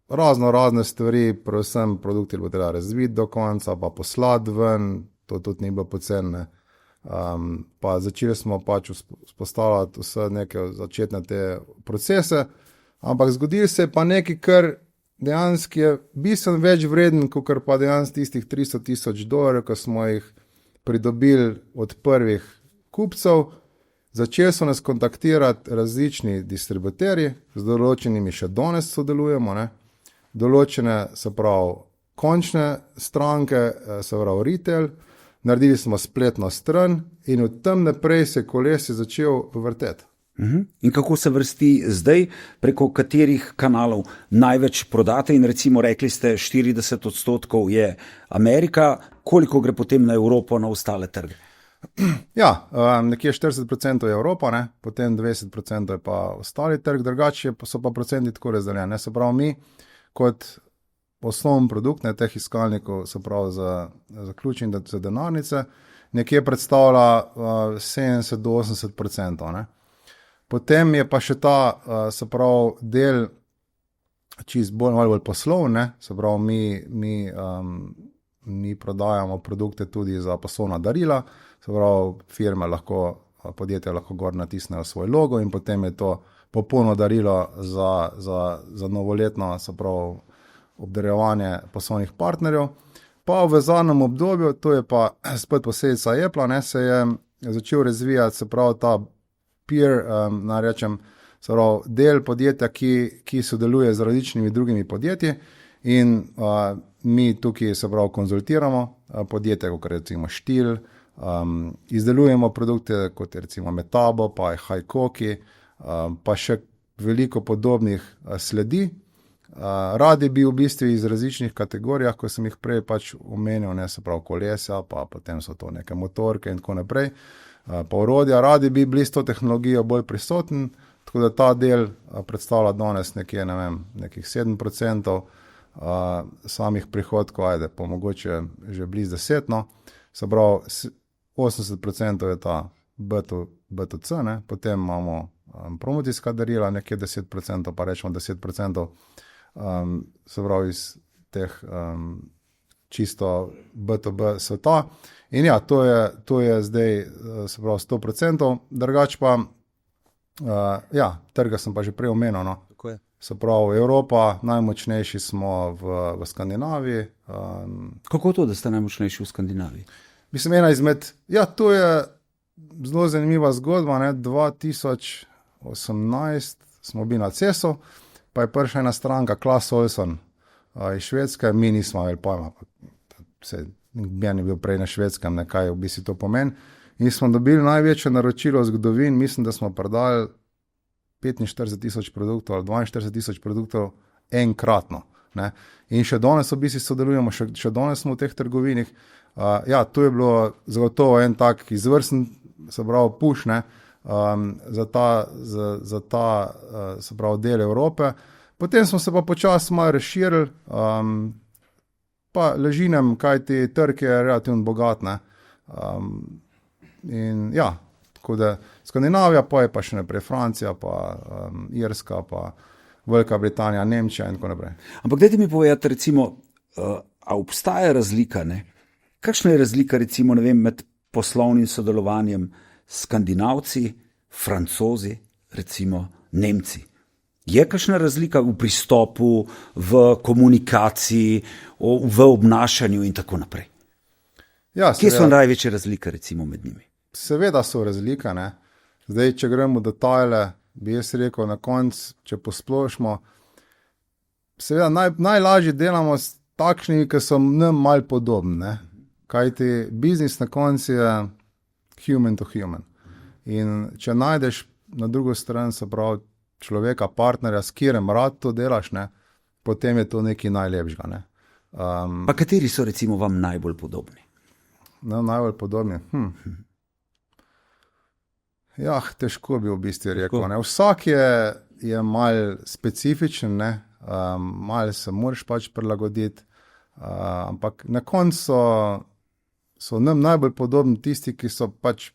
razne stvari, predvsem produkti bo treba razviti do konca, pa poslati ven, to tudi ni bilo poceni. Pa začeli smo pač vzpostavljati vse neke začetne te procese, ampak zgodil se je pa nekaj, kar dejansko je bistveno več vreden, kot pa dejansko tistih $300,000, ko smo jih pridobili od prvih kupcev. Začeli so nas kontaktirati različni distributerji, z določenimi še danes sodelujemo, ne. Določene, se pravi, končne stranke, se pravi, retail, naredili smo spletno stran in od tam naprej se koles je začel vrteti. In kako se vrsti zdaj, preko katerih kanalov največ prodate? In recimo rekli ste, 40% je Amerika, koliko gre potem na Evropo, na ostale trge? Ja, nekje 40% je Evropa, ne? Potem 20% je pa ostali trg, drugače so pa procenti tako razdeljeni. Se pravi, mi kot osnovni produkt, ne, teh iskalnikov, se pravi za ključ in za denarnice, nekje predstavlja 70-80%. Ne. Potem je pa še ta, se pravi, del čist bolj poslovne, se pravi, mi prodajamo produkte tudi za poslovna darila, se pravi, firme lahko, podjetja lahko gor natisnejo svoj logo in potem je to popolno darilo za novoletno, se pravi, obdarjevanje poslovnih partnerjev. Pa v zadnjem obdobju, to je pa spet posledica Apple, ne, se je začel razvijati, se pravi, ta peer, narečem, se pravi, del podjetja, ki sodeluje z različnimi drugimi podjetji in mi tukaj, se pravi, konzultiramo podjetje, kot recimo Štil, izdelujemo produkte, kot je recimo Metabo, pa je Hajkoki, pa še veliko podobnih sledi. Radi bi v bistvu iz različnih kategorijah, ko sem jih prej pač omenil, ne, se pravi kolesa, pa potem so to neke motorke in tako naprej, pa orodja, radi bi bili s to tehnologijo bolj prisoten, tako da ta del predstavlja danes nekje, ne vem, nekih 7% samih prihodkov, ajde, pa mogoče že blizu 10%, no, se pravi 80% je ta B2C, ne, potem imamo promocijska darila, nekje 10%, pa rečemo 10%, se pravi iz teh čisto B2B sveta. In ja, to je zdaj, se pravi 100%, drugače pa, ja, trga sem pa že prej omenil, no. Tako je. Se pravi, Evropa, najmočnejši smo v Skandinaviji. Kako to, da ste najmočnejši v Skandinaviji? Mislim, ena izmed, ja, to je zelo zanimiva zgodba, ne, 2018 smo bili na CES-u, pa je prišla ena stranka, Clas Ohlson iz Švedske, mi nismo imeli pojma, ben je bil prej na Švedskem, ne, kaj v bistvu to pomeni. In smo dobili največje naročilo v zgodovini, mislim, da smo prodali 45,000 produktov ali 42,000 produktov enkratno. Ne. In še danes v bistvu sodelujemo, še danes smo v teh trgovinih. Ja, to je bilo zagotovo en tak izvrsten, se pravi, push, ne, za ta se pravi, del Evrope. Potem smo se pa počasi malo razširili, pa ležinem, kajti trg je relativno bogat, ne. In ja, tako da Skandinavija, pa je pa še naprej Francija, pa Irska, pa Velika Britanija, Nemčija in tako naprej. Ampak dajte mi povedati, recimo, a obstaja razlika, ne? Kakšna je razlika, recimo, ne vem, med poslovnim sodelovanjem Skandinavci, Francozi, recimo Nemci? Je kakšna razlika v pristopu, v komunikaciji, v obnašanju in tako naprej? Ja, Kje so največje razlike, recimo, med njimi? Seveda so razlike, ne. Zdaj, če gremo v detajle, bi jaz rekel na koncu, če posplošimo, seveda najlažje delamo s takšnimi, ki so nam malo podobni, ne. Kajti biznis na koncu je human to human. In če najdeš na drugo stran, se pravi, človeka, partnerja, s katerim rad to delaš, ne, potem je to nekaj najlepšega, ne. Pa kateri so, recimo, vam najbolj podobni? Najbolj podobni? Ja, težko bi v bistvu rekel, ne. Vsak je mal specifičen, ne, malo se moraš pač prilagoditi, ampak na koncu so nam najbolj podobni tisti, ki so pač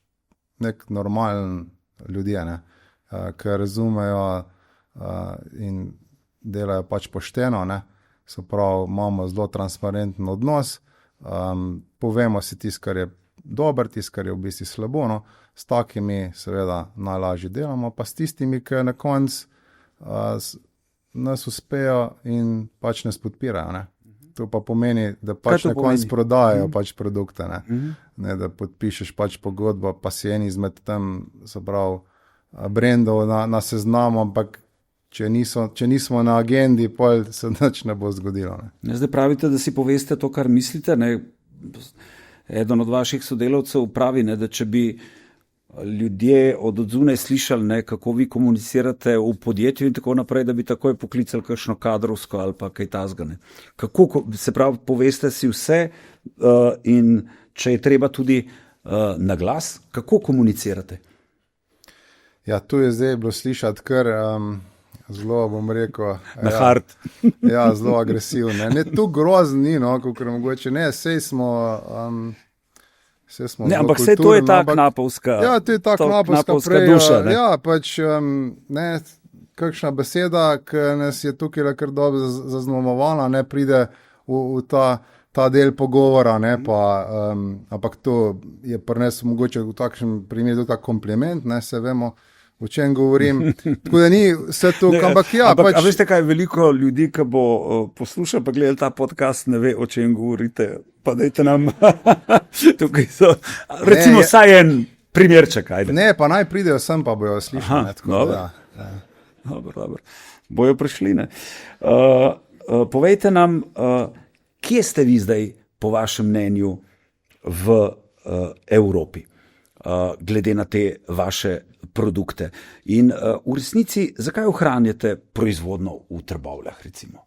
nek normalen ljudje, ne, ki razumejo in delajo pač pošteno, ne, se pravi, imamo zelo transparenten odnos, povemo si tisto, kar je dobro, tisto, kar je v bistvu slabo, no, s takimi seveda najlažje delamo, pa s tistimi, ki na koncu nas uspejo in pač nas podpirajo, ne. To pa pomeni, da pač na koncu prodajajo pač produkte, ne. Ne, da podpišeš pač pogodbo, pa si en izmed tam, se pravi, brendov na seznamu, ampak če nismo na agendi, pol se nič ne bo zgodilo, ne. Zdaj pravite, da si poveste to, kar mislite, ne. Eden od vaših sodelavcev pravi, ne, da če bi ljudje od odzunaj slišali, ne, kako vi komunicirate v podjetju in tako naprej, da bi takoj poklicali kakšno kadrovsko ali pa kaj tasga, ne. Kako, se pravi, poveste si vse in če je treba tudi na glas, kako komunicirate? Ja, tu je zdaj bilo slišati kar zelo, bom rekel, na hard. Ja, zelo agresivno. Ne, tu grozni, no, kakor mogoče ne, sej smo ne, ampak vse to je ta knapovska, ja, to je ta knapovska duša, ne. Ja, pač ne, kakšna beseda, ki nas je tukaj kar dobro zaznamovala, ne, pride v ta del pogovora, ne, pa ampak to je pri nas mogoče v takšnem primeru tudi tak kompliment, ne, se vemo, o čem govorim, tako da ni vse to, ampak ja. Ampak, pač... A veste kaj, veliko ljudi, ki bo poslušal pa gledal ta podcast, ne ve, o čem govorite, pa dajte nam tukaj so, recimo vsaj en primerček, ajde. Ne, pa naj pridejo sem, pa bojo slišali. Dobro. Bojo prišli, ne. Povejte nam, kje ste vi zdaj, po vašem mnenju, v Evropi, glede na te vaše produkte. In v resnici, zakaj ohranjate proizvodno v Trbovljah, recimo?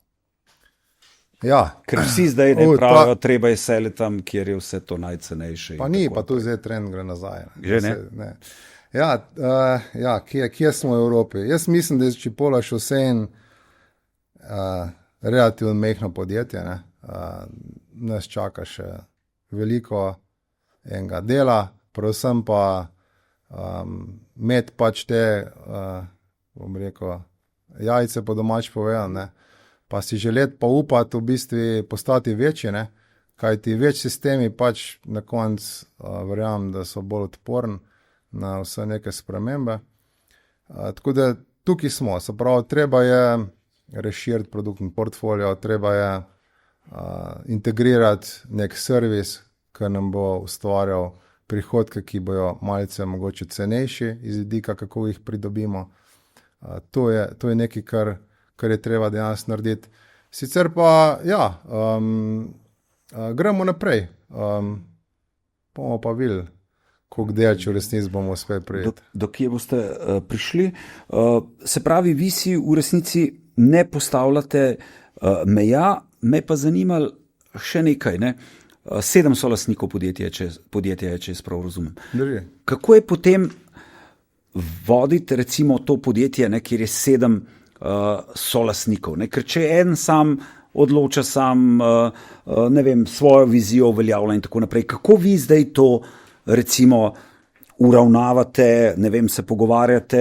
Ja. Ker vsi zdaj ne pravijo, treba je seliti tam, kjer je vse to najcenejše. Pa ni, pa tu zdaj trend gre nazaj. Že ne? Ja, kje smo v Evropi? Jaz mislim, da je Chipola še vse en relativno mehno podjetje, ne. Nas čaka še veliko enega dela, predvsem pa imeti pač te, bom rekel, jajce po domač povedano, ne, pa si želeti pa upati v bistvu postati večji, ne, kaj ti več sistemi pač na koncu verjamem, da so bolj odporni na vse neke spremembe. Tako da tukaj smo, se pravi, treba je razširiti produktni portfolio, treba je integrirati nek servis, ki nam bo ustvarjal prihodke, ki bojo malce mogoče cenejši iz vidika, kako jih pridobimo. To je nekaj, kar je treba dejansko narediti. Sicer pa, ja, gremo naprej. Bomo pa videli, koliko delč v resnici bomo uspeli priti. Do kje boste prišli? Se pravi, vi si v resnici ne postavljate meja, me pa zanimalo še nekaj, ne? 7 solastnikov podjetja je, če jaz prav razumem. Drži. Kako je potem voditi recimo to podjetje, ne, kjer je 7 solastnikov, ne? Ker če en sam odloča ne vem, svojo vizijo uveljavlja in tako naprej, kako vi zdaj to recimo uravnavate, ne vem, se pogovarjate,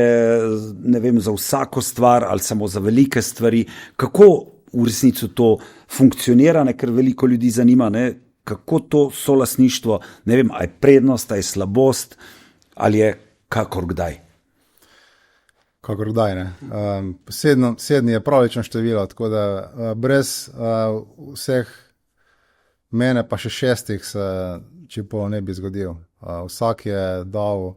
ne vem, za vsako stvar ali samo za velike stvari, kako v resnici to funkcionira, ne, ker veliko ljudi zanima, ne, kako to solastništvo, ne vem, a je prednost, a je slabost, ali je kakor kdaj. Kakor kdaj, ne. 7 je pravično število, tako da brez vseh mene pa še 6 se Čipolo ne bi zgodil. Vsak je dal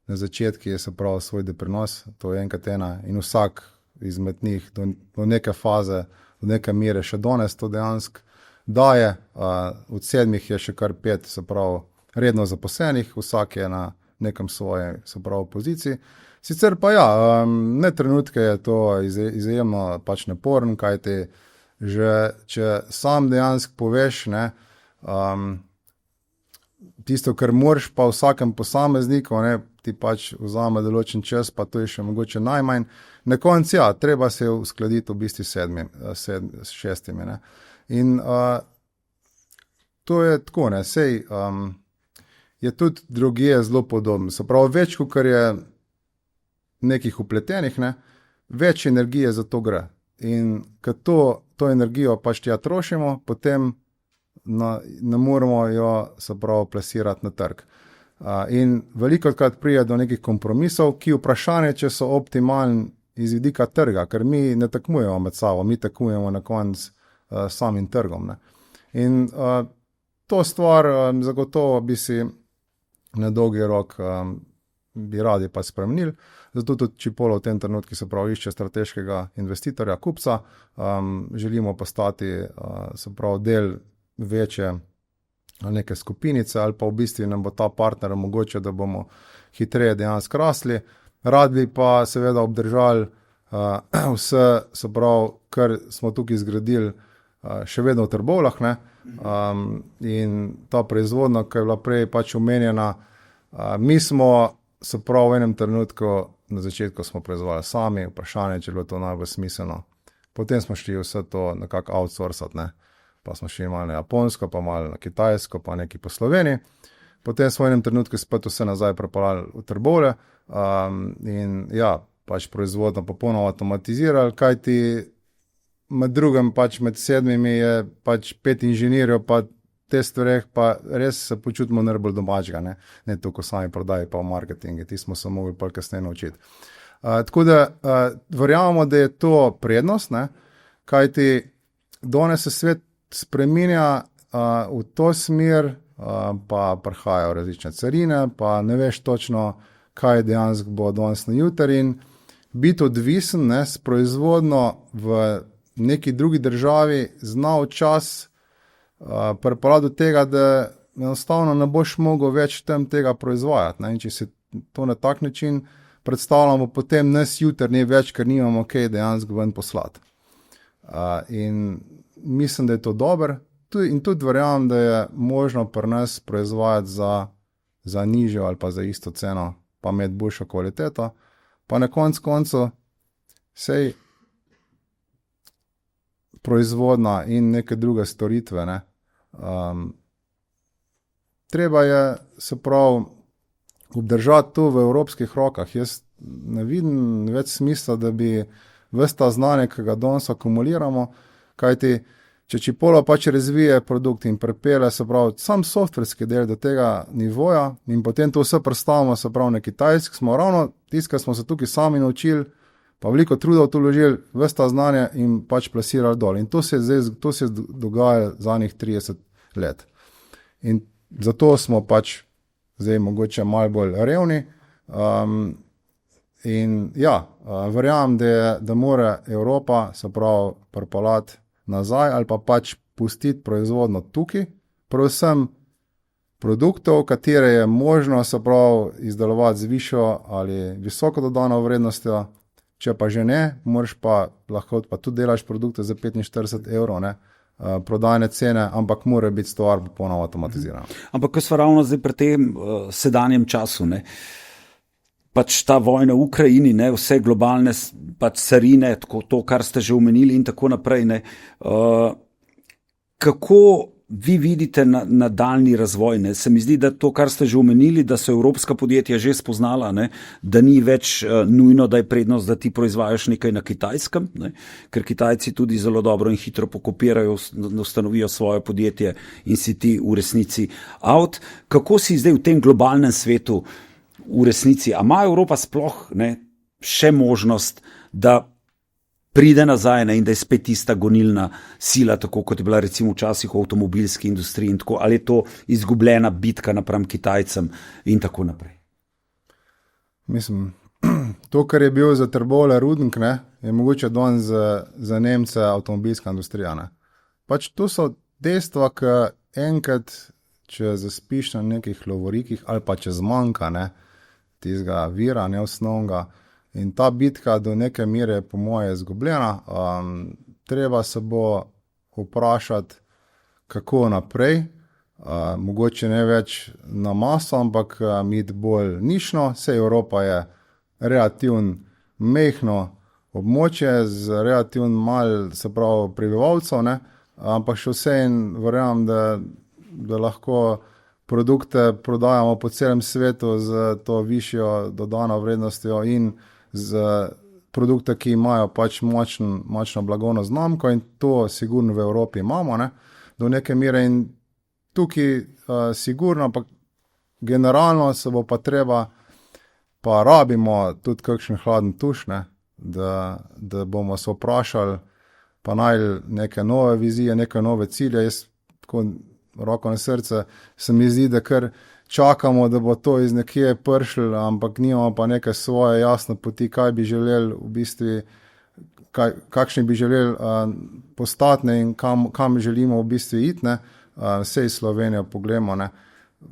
na začetku, se pravi, svoj doprinos, to je enkrat ena, in vsak izmed njih do neke faze, do neke mere še danes to dejansko daje. Od 7 je še kar 5, se pravi, redno zaposlenih, vsak je na nekem svoje, se pravi, poziciji. Sicer pa ja, ne trenutke je to izjemno pač naporno, kajti že če sam dejansko poveš, ne, tisto, kar moraš pa vsakem posamezniku, ne, ti pač vzame določen čas, pa to je še mogoče najmanj. Na koncu, ja, treba se uskladiti v bistvu s 6, ne. In to je tako, ne, sej je tudi drugje zelo podobno. Se pravi, več, kot je nekih vpletenih, ne, več energije za to gre. In ko to energijo pač tja trošimo, potem ne moremo jo, se pravi, plasirati na trg. In velikokrat pride do nekih kompromisov, ki vprašanje, če so optimalni iz vidika trga, ker mi ne tekmujemo med sabo, mi tekmujemo na koncu samim trgom, ne. In to stvar zagotovo bi si na dolgi rok bi radi pa spremenili, zato tudi Čipolo v tem trenutku, se pravi, išče strateškega investitorja, kupca, želimo postati, se pravi, del večje neke skupinice ali pa v bistvu nam bo ta partner omogočil, da bomo hitreje dejansko rasli. Rad bi pa seveda obdržali vse, se pravi, kar smo tukaj zgradili, še vedno v Trbovljah, ne. In ta proizvodnja, ki je bila prej pač omenjena, mi smo, se pravi, v enem trenutku, na začetku smo proizvajali sami, vprašanje, če je bilo to najbolj smiselno. Potem smo šli vse to nekako outsourcati, ne. Pa smo šli malo na Japonsko, pa malo na Kitajsko, pa nekaj po Sloveniji. Potem smo v enem trenutku spet vse nazaj prepeljali v Trbovlje, in ja, pač proizvodnjo popolnoma avtomatizirali, kajti med drugim pač med 7 je pač 5 inženirjev, pa te stvari, pa res se počutimo najbolj domačega, ne. Ne toliko sami prodaji, pa v marketingu, ti smo se mogli pol kasneje naučiti. Tako da verjamemo, da je to prednost, ne, kajti danes se svet spreminja v to smer, pa prihajajo različne carine, pa ne veš točno, kaj dejansko bo danes na jutri, in biti odvisen, ne, s proizvodnjo v neki drugi državi zna včasih pripeljati do tega, da enostavno ne boš mogel več tam tega proizvajati, ne, in če se to na tak način predstavljamo, potem nas jutri ni več, ker nimamo kaj dejansko ven poslati. In mislim, da je to dobro, in tudi verjamem, da je možno pri nas proizvajati za nižjo ali pa za isto ceno, pa imeti boljšo kvaliteto, pa na koncu sej proizvodnja in neke druge storitve, ne. Treba je, se pravi, obdržati to v evropskih rokah. Jaz ne vidim več smisla, da bi ves ta znanje, ki ga danes akumuliramo, kajti če Chipola pač razvije produkt in prepele, se pravi, sam softverski del do tega nivoja in potem to vse predstavimo, se pravi, na Kitajsk, smo ravno tisti, ki smo se tukaj sami naučili, pa veliko truda v to vložili, ves ta znanje in pač plasirali dol. In to se je dogajalo zadnjih 30 let. In zato smo pač zdaj mogoče malo bolj revni. Verjamem, da mora Evropa, se pravi, pripeljati nazaj ali pa pač pustiti proizvodno tukaj, predvsem produktov, katere je možno, se pravi, izdelovati z višjo ali visoko dodano vrednostjo, če pa že ne, moraš pa lahko pa tudi delaš produkte za 45 evrov, ne, prodajne cene, ampak mora biti stvar popolnoma avtomatizirana. Ampak ko smo ravno zdaj pri tem sedanjem času, ne, pač ta vojna v Ukrajini, ne, vse globalne pač carine, tako to, kar ste že omenili in tako naprej, ne, kako vi vidite nadaljnji razvoj? Ne? Se mi zdi, da to, kar ste že omenili, da so evropska podjetja že spoznala, ne, da ni več nujno, da je prednost, da ti proizvajaš nekaj na Kitajskem, ne, ker Kitajci tudi zelo dobro in hitro pokopirajo, ustanovijo svoje podjetje in si ti v resnici out. Kako si zdaj v tem globalnem svetu v resnici, a ima Evropa sploh, ne, še možnost, da pride nazaj, ne, in da je spet tista gonilna sila, tako kot je bila recimo včasih v avtomobilski industriji in tako, ali je to izgubljena bitka napram Kitajcem in tako naprej? Mislim, to, kar je bil za Trbovlje rudnik, ne, je mogoče danes za Nemce avtomobilska industrija. Ne. Pač to so dejstva, ki enkrat, če zaspiš na nekih lovorikih ali pa če zmanjka, ne, tistega vira, ne, osnovnega, in ta bitka do neke mere po moje izgubljena. Treba se bo vprašati, kako naprej, mogoče ne več na maso, ampak iti bolj nišno. Saj Evropa je relativno mehko območje z relativno malo, se pravi, prebivalcev, ne, ampak še vseeno verjamem, da lahko produkte prodajamo po celem svetu z to višjo dodano vrednostjo in z produkte, ki imajo pač močno blagovno znamko, in to sigurno v Evropi imamo, ne, do neke mere, in tukaj sigurno, ampak generalno se bo pa treba, pa rabimo tudi kakšen hladen tuš, ne, da bomo se vprašali, pa najli neke nove vizije, neke nove cilje. Jaz tako roko na srce se mi zdi, da kar čakamo, da bo to iz nekje prišlo, ampak nimamo pa neke svoje jasne poti, kaj bi želeli v bistvu, kakšni bi želeli postati, ne, in kam želimo v bistvu iti, ne. Sej Slovenijo pogledamo, ne.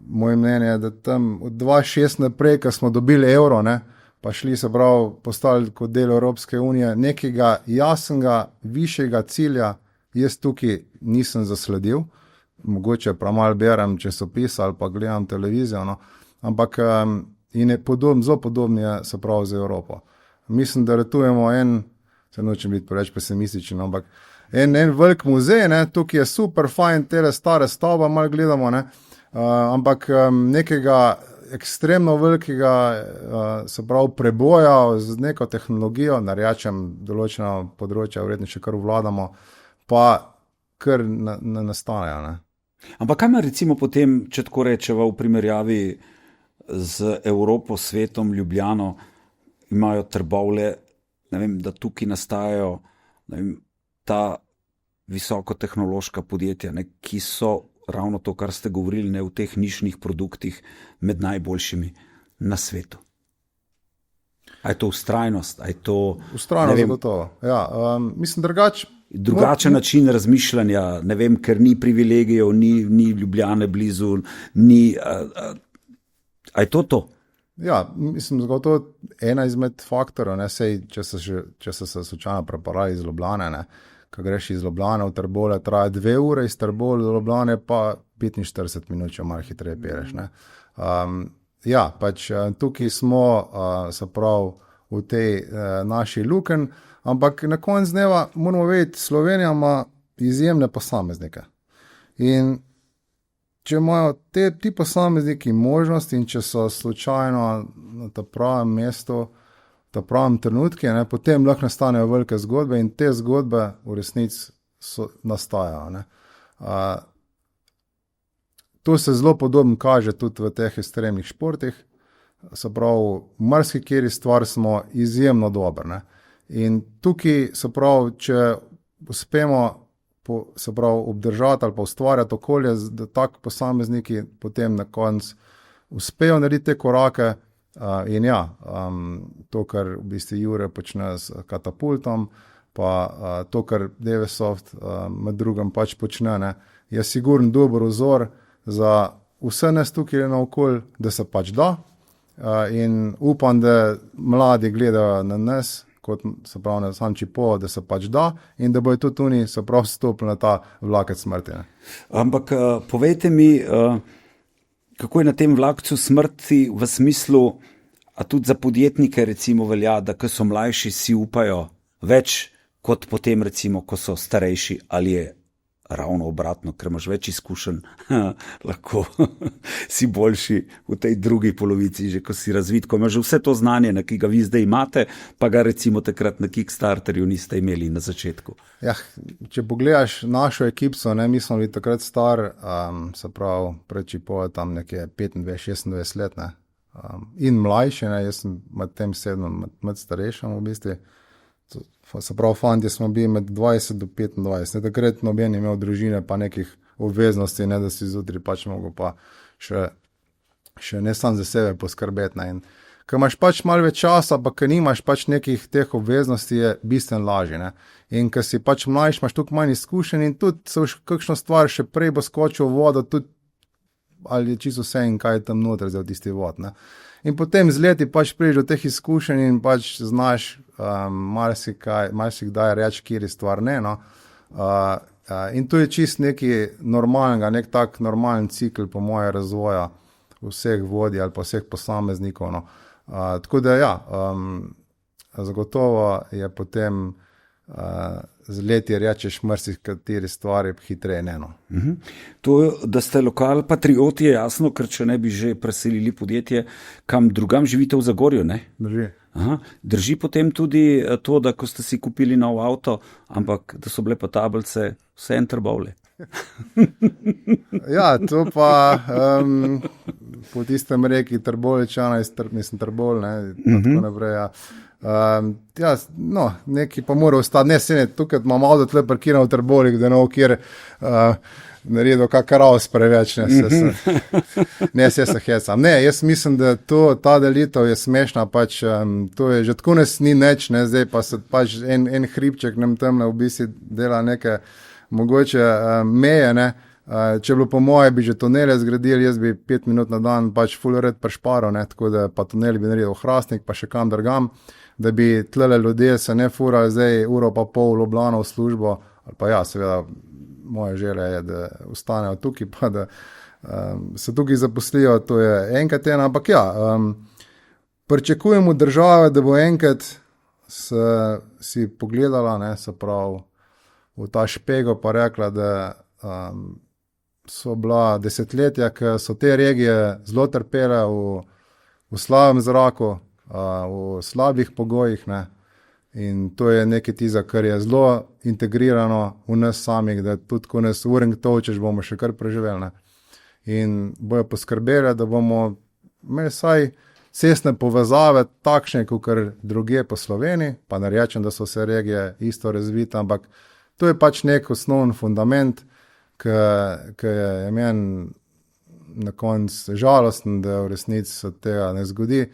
Moje mnenje je, da tam od 2006 naprej, ko smo dobili evro, ne, pa šli, se pravi, postali kot del Evropske unije, nekega jasnega, višjega cilja jaz tukaj nisem zasledil. Mogoče premalo berem časopis ali pa gledam televizijo, no. Ampak in je zelo podobno je, se pravi, z Evropo. Mislim, da ratujemo se nočem biti preveč pesimističen, ampak en velik muzej, ne, tukaj je super fajn, tele stare stavbe malo gledamo, ne, ampak nekega ekstremno velikega, se pravi, preboja z neko tehnologijo, narečem določena področja, vredno še kar vladamo, pa kar ne nastaja, ne. Ampak kaj ima recimo potem, če tako rečeva, v primerjavi z Evropo, svetom, Ljubljano, imajo Trbovlje, ne vem, da tukaj nastajajo, ne vem, ta visokotehnološka podjetja, ne, ki so ravno to, kar ste govorili, ne, v teh nišnih produktih med najboljšimi na svetu. A je to vztrajnost? A je to... Vztrajnost zagotovo. Ja, mislim, drugačen način razmišljanja, ne vem, ker ni privilegijev, ni Ljubljane blizu, ni... A je to? Ja, mislim, zagotovo ena izmed faktorov, ne, sej, če se slučajno preparali iz Ljubljane, ne, ko greš iz Ljubljane v Trbovlje, traja 2 ure, iz Trbovlja do Ljubljane pa 45 minut, če malo hitreje peleš, ne. Ja, pač tukaj smo, se pravi, v tej naši lukenj, ampak na koncu dneva moramo vedeti, Slovenija ima izjemne posameznike. In če imajo ti posamezniki možnost in če so slučajno na ta pravem mestu, ta pravem trenutku, potem lahko nastanejo velike zgodbe in te zgodbe v resnici nastajajo. Ne. To se zelo podobno kaže tudi v teh ekstremnih športih. Se pravi, v marsikateri stvari smo izjemno dobri. Ne. In tukaj, se pravi, če uspemo obdržati ali pa ustvarjati okolje, da tak posamezniki potem na koncu uspejo narediti te korake. In ja, to, kar v bistvu Jure počne s katapultom, pa to, kar Devesoft med drugim pač počne, ne, je sigurno dober vzor za vse nas tukaj naokoli, da se pač da. In upam, da mladi gledajo na nas, kot se pravi na sam Čipo, da se pač da in da bojo tudi oni se prav stopili na ta vlakec smrti. Ne. Ampak povejte mi, kako je na tem vlakcu smrti v smislu, a tudi za podjetnike recimo velja, da ko so mlajši, si upajo več kot potem recimo, ko so starejši, ali je ravno obratno, ker imaš več izkušenj, lahko si boljši v tej drugi polovici, že ko si razvit, ko imaš že vse to znanje, ki ga vi zdaj imate, pa ga recimo takrat na Kickstarterju niste imeli na začetku. Ja, če pogledaš našo ekipo, mi smo bili takrat star, se pravi, pred Čipo tam nekje 25-26 let, ne. In mlajši, ne, jaz sem med tem sedmim, med starejšim v bistvu. Se pravi, fantje smo bili med 20 do 25, ne, takrat noben imel družine pa nekih obveznosti, ne, da si zjutraj pač mogel pa še ne sam za sebe poskrbeti. Ne. In ko imaš pač malo več časa, pa ko nimaš pač nekih teh obveznosti, je bistveno lažje. Ne. In ko si pač mlajši, imaš toliko manj izkušenj in tudi se kakšno stvar še prej bo skočil v vodo, tudi ali je čisto vse in kaj je tam noter za tisti vod. Ne. In potem z leti pač prideš do teh izkušenj in pač znaš marsikdaj reči, kjer je stvar ne. No. In to je čist nekaj normalnega, nek tak normalen cikl po moje razvoja vseh vodij ali pa vseh posameznikov. No. Tako da ja, zagotovo je potem z leti rečeš marsikateri stvari hitreje ne. No. To, da ste lokal patrioti, je jasno, ker če ne bi že preselili podjetje, kam drugam živite v Zagorju, ne? Drži. Aha. Drži potem tudi to, da ko ste si kupili nov avto, ampak da so bile pa tablice vse en Trbovlje. Ja, to pa po tistem reki Trbovljčana, mislim Trbovlj, ne, tako naprej, ja. Ja, no, neki pa mora ostati, ne, se ne, tukaj imam avto tle parkiran v Trbovljih, da ne bo kjer naredil kak raus preveč, ne, se hecam. Ne, jaz mislim, da ta delitev je smešna, pač to je že tako nas ni neč, ne, zdaj pa se pač en hribček nam tam v bistvu dela neke mogoče meje, ne. Če bilo po moje, bi že tunele zgradili, jaz bi 5 minut na dan pač full red prešparal, ne, tako da pa tuneli bi naredil Hrastnik, pa še kam drugam, da bi tlele ljudje se ne furali zdaj uro pa pol v Ljubljano v službo, ali pa ja, seveda, moja želja je, da ostanejo tukaj, pa da se tukaj zaposlijo, to je enkrat ena, ampak ja, pričakujemo države, da bo enkrat si pogledala, ne, se pravi, v ta špego pa rekla, da so bila desetletja, ki so te regije zelo trpele v slabem zraku, v slabih pogojih, ne. In to je nekaj tiza, kar je zelo integrirano v nas samih, da tudi ko nas uring tolčeš, bomo še kar preživeli, ne. In bojo poskrbeli, da bomo imeli vsaj cestne povezave takšne, kakor drugje po Sloveniji, pa ne rečem, da so vse regije isto razvite, ampak to je pač nek osnovni fundament, ki je meni na koncu žalosten, da v resnici se tega ne zgodi.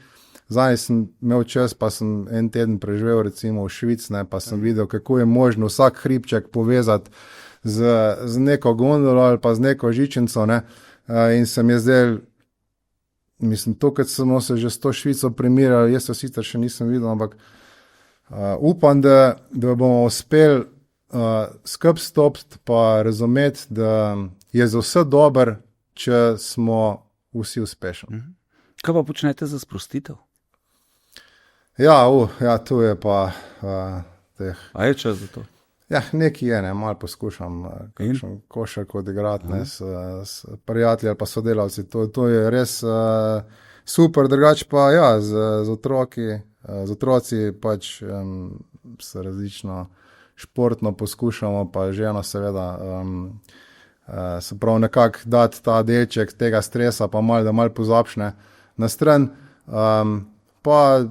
Zdaj sem imel čas, pa sem en teden preživel recimo v Švici, ne, pa sem videl, kako je možno vsak hribček povezati z neko gondolo ali pa z neko žičnico, ne, in se mi je zdaj, mislim, to, kad smo se že s to Švico primerjali, jaz to sicer še nisem videl, ampak upam, da bomo uspeli skupaj stopiti pa razumeti, da je za vse dober, če smo vsi uspešni. Kaj pa počnete za sprostitev? Ja, to je pa teh. A je čas za to? Ja, nekaj je, ne, malo poskušam kakšen košarko odigrati s prijatelji ali pa sodelavci. To je res super, drugače pa ja, z otroci pač se različno športno poskušamo, pa ženo seveda se pravi nekako dati ta delček tega stresa, pa malo, da malo pozapšne na stran. Pa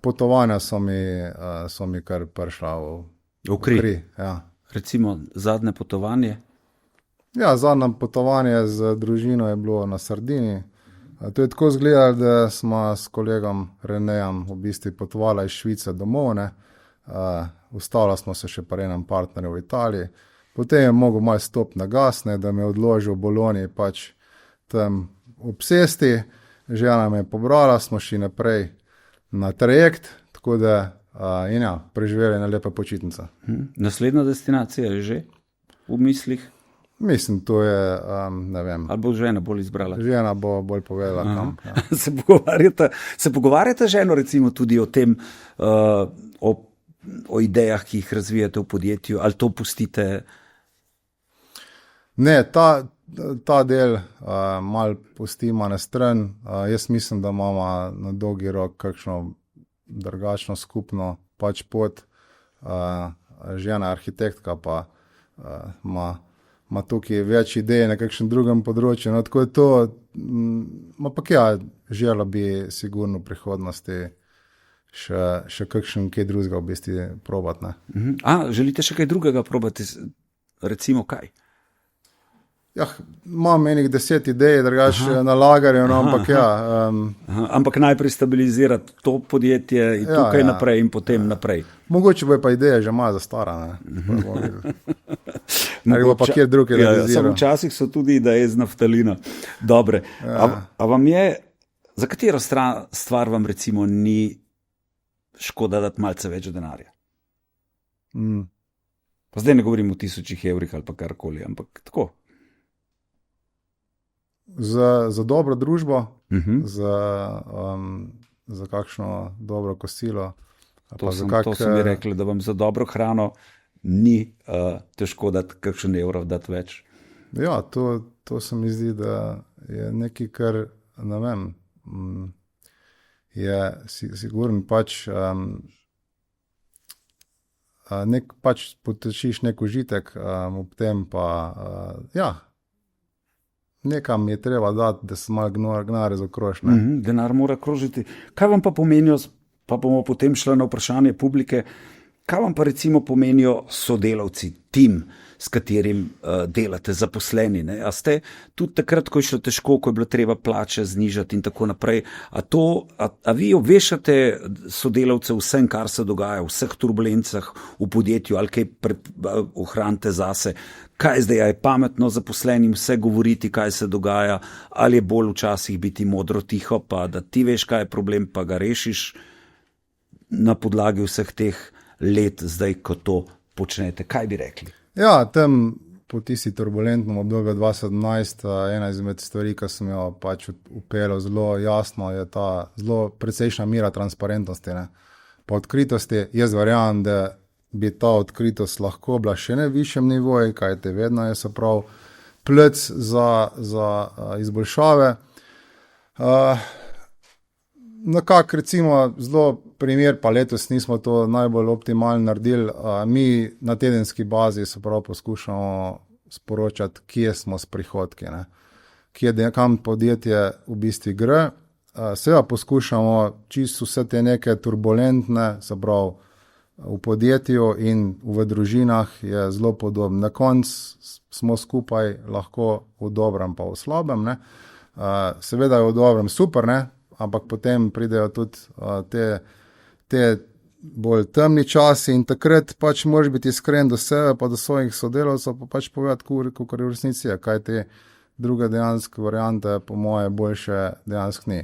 potovanja so mi kar prišla v kri. Ja. Recimo zadnje potovanje? Ja, zadnje potovanje z družino je bilo na Sardini. To je tako izgledalo, da smo s kolegom Renejem v bistvu potovali iz Švice domov, ne. Ustavili smo se še pri enem partnerju v Italiji. Potem je mogel malo stopiti na gas, ne, da me je odložil v Bologni pač tam obsesti. Žena me je pobrala, smo šli naprej na trajekt, tako da in ja, preživeli na lepe počitnice. Naslednja destinacija je že v mislih? Mislim, to je, ne vem. Ali bo žena bolj izbrala? Žena bo bolj povedala, kam. Ja. Se pogovarjate ženo recimo tudi o tem, o idejah, ki jih razvijate v podjetju, ali to pustite? Ne, ta del malo pustimo na stran. Jaz mislim, da imamo na dolgi rok kakšno drugačno skupno pač pot. Žena arhitektka pa ima tukaj več idej na kakšnem drugem področju. No, tako je to, ampak ja, želela bi sigurno v prihodnosti še kakšen kaj drugega v bistvu probati. Želite še kaj drugega probati? Recimo kaj? Ja, imam enih 10 idej, drugače na lagarju, no, ampak ja. Ampak najprej stabilizirati to podjetje in tukaj naprej in potem naprej. Mogoče bo pa ideja že malo zastarana. Ali bo pa kjer drugi realiziral. Včasih so tudi ideje z naftalina. Dobre. A vam je, za katero stvar vam recimo ni škoda dati malce več denarja? Pa zdaj ne govorim o 1000 evrih ali pa karkoli, ampak tako. Za dobro družbo, za kakšno dobro kosilo. To so mi rekli, da vam za dobro hrano ni težko dati kakšen evro dati več. Ja, to se mi zdi, da je nekaj, kar, ne vem, je sigurno pač pač potešiš nek užitek, ob tem pa ja, nekam je treba dati, da se malo gnare zakroži. Denar mora krožiti. Kaj vam pa pomenijo, pa bomo potem šli na vprašanje publike, kaj vam pa recimo pomenijo sodelavci, tim, s katerim delate, zaposleni? Ne? A ste tudi takrat, ko je šlo težko, ko je bilo treba plače znižati in tako naprej, a vi obveščate sodelavce vsem, kar se dogaja, vseh turbulencah v podjetju, ali kaj ohranite zase? Kaj zdaj, je pametno zaposlenim vse govoriti, kaj se dogaja, ali je bolj včasih biti modro tiho, pa da ti veš, kaj je problem, pa ga rešiš na podlagi vseh teh let zdaj, ko to počnete? Kaj bi rekli? Ja, tam po tisti turbulentnem obdobju 2017, ena izmed stvari, ki sem jo pač upeljal zelo jasno, je ta zelo precejšnja mera transparentnosti, ne, pa odkritosti. Jaz verjamem, da bi ta odkritost lahko bila še na višjem nivoju, kajte vedno je se prav plec za izboljšave. Nekako recimo zelo primer, pa letos nismo to najbolj optimalno naredili. Mi na tedenski bazi se prav poskušamo sporočati, kje smo s prihodki, ne. Kam podjetje v bistvu gre. Seveda poskušamo čisto vse te neke turbulentne, se pravi v podjetju in v družinah je zelo podobno. Na koncu smo skupaj lahko v dobrem pa v slabem, ne. Seveda je v dobrem super, ne, ampak potem pridejo tudi te bolj temni časi in takrat pač moraš biti iskren do sebe pa do svojih sodelavcev, pa pač povedati, kakor je v resnici, kaj te druge dejanske variante po moje boljše dejansko ni.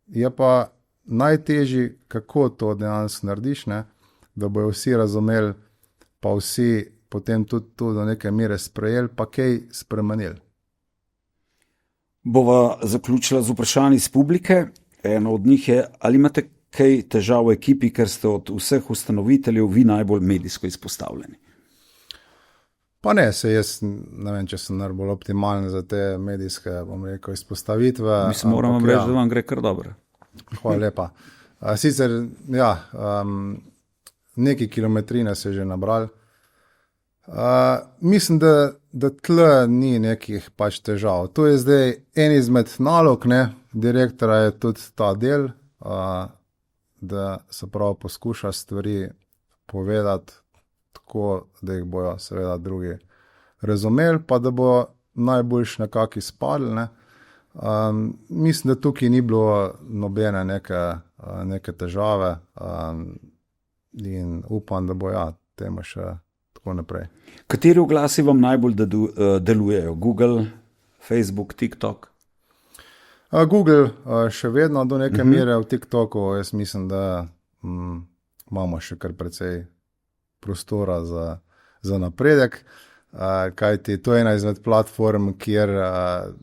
Je pa najtežji, kako to dejansko narediš, ne, da bojo vsi razumeli, pa vsi potem tudi to do neke mere sprejeli, pa kaj spremenili. Bova zaključila z vprašanji iz publike. Eno od njih je, ali imate kaj težav v ekipi, ker ste od vseh ustanoviteljev vi najbolj medijsko izpostavljeni? Pa ne, se jaz ne vem, če sem najbolj optimalen za te medijske, bom rekel, izpostavitve. Mislim, moramo ampak reči, da vam gre kar dobro. Hvala lepa. Sicer, ja, neki kilometrine se že nabral. Mislim, da tle ni nekih pač težav. To je zdaj en izmed nalog, ne, direktora je tudi ta del, da se prav poskuša stvari povedati tako, da jih bojo seveda drugi razumeli, pa da bo najboljš nekako izpadli, ne. Mislim, da tukaj ni bilo nobene neke težave, in upam, da bo temu še tako naprej. Kateri oglasi vam najbolj delujejo? Google, Facebook, TikTok? Google še vedno do neke mere, v TikToku jaz mislim, da imamo še kar precej prostora za napredek, kajti to je ena izmed platform, kjer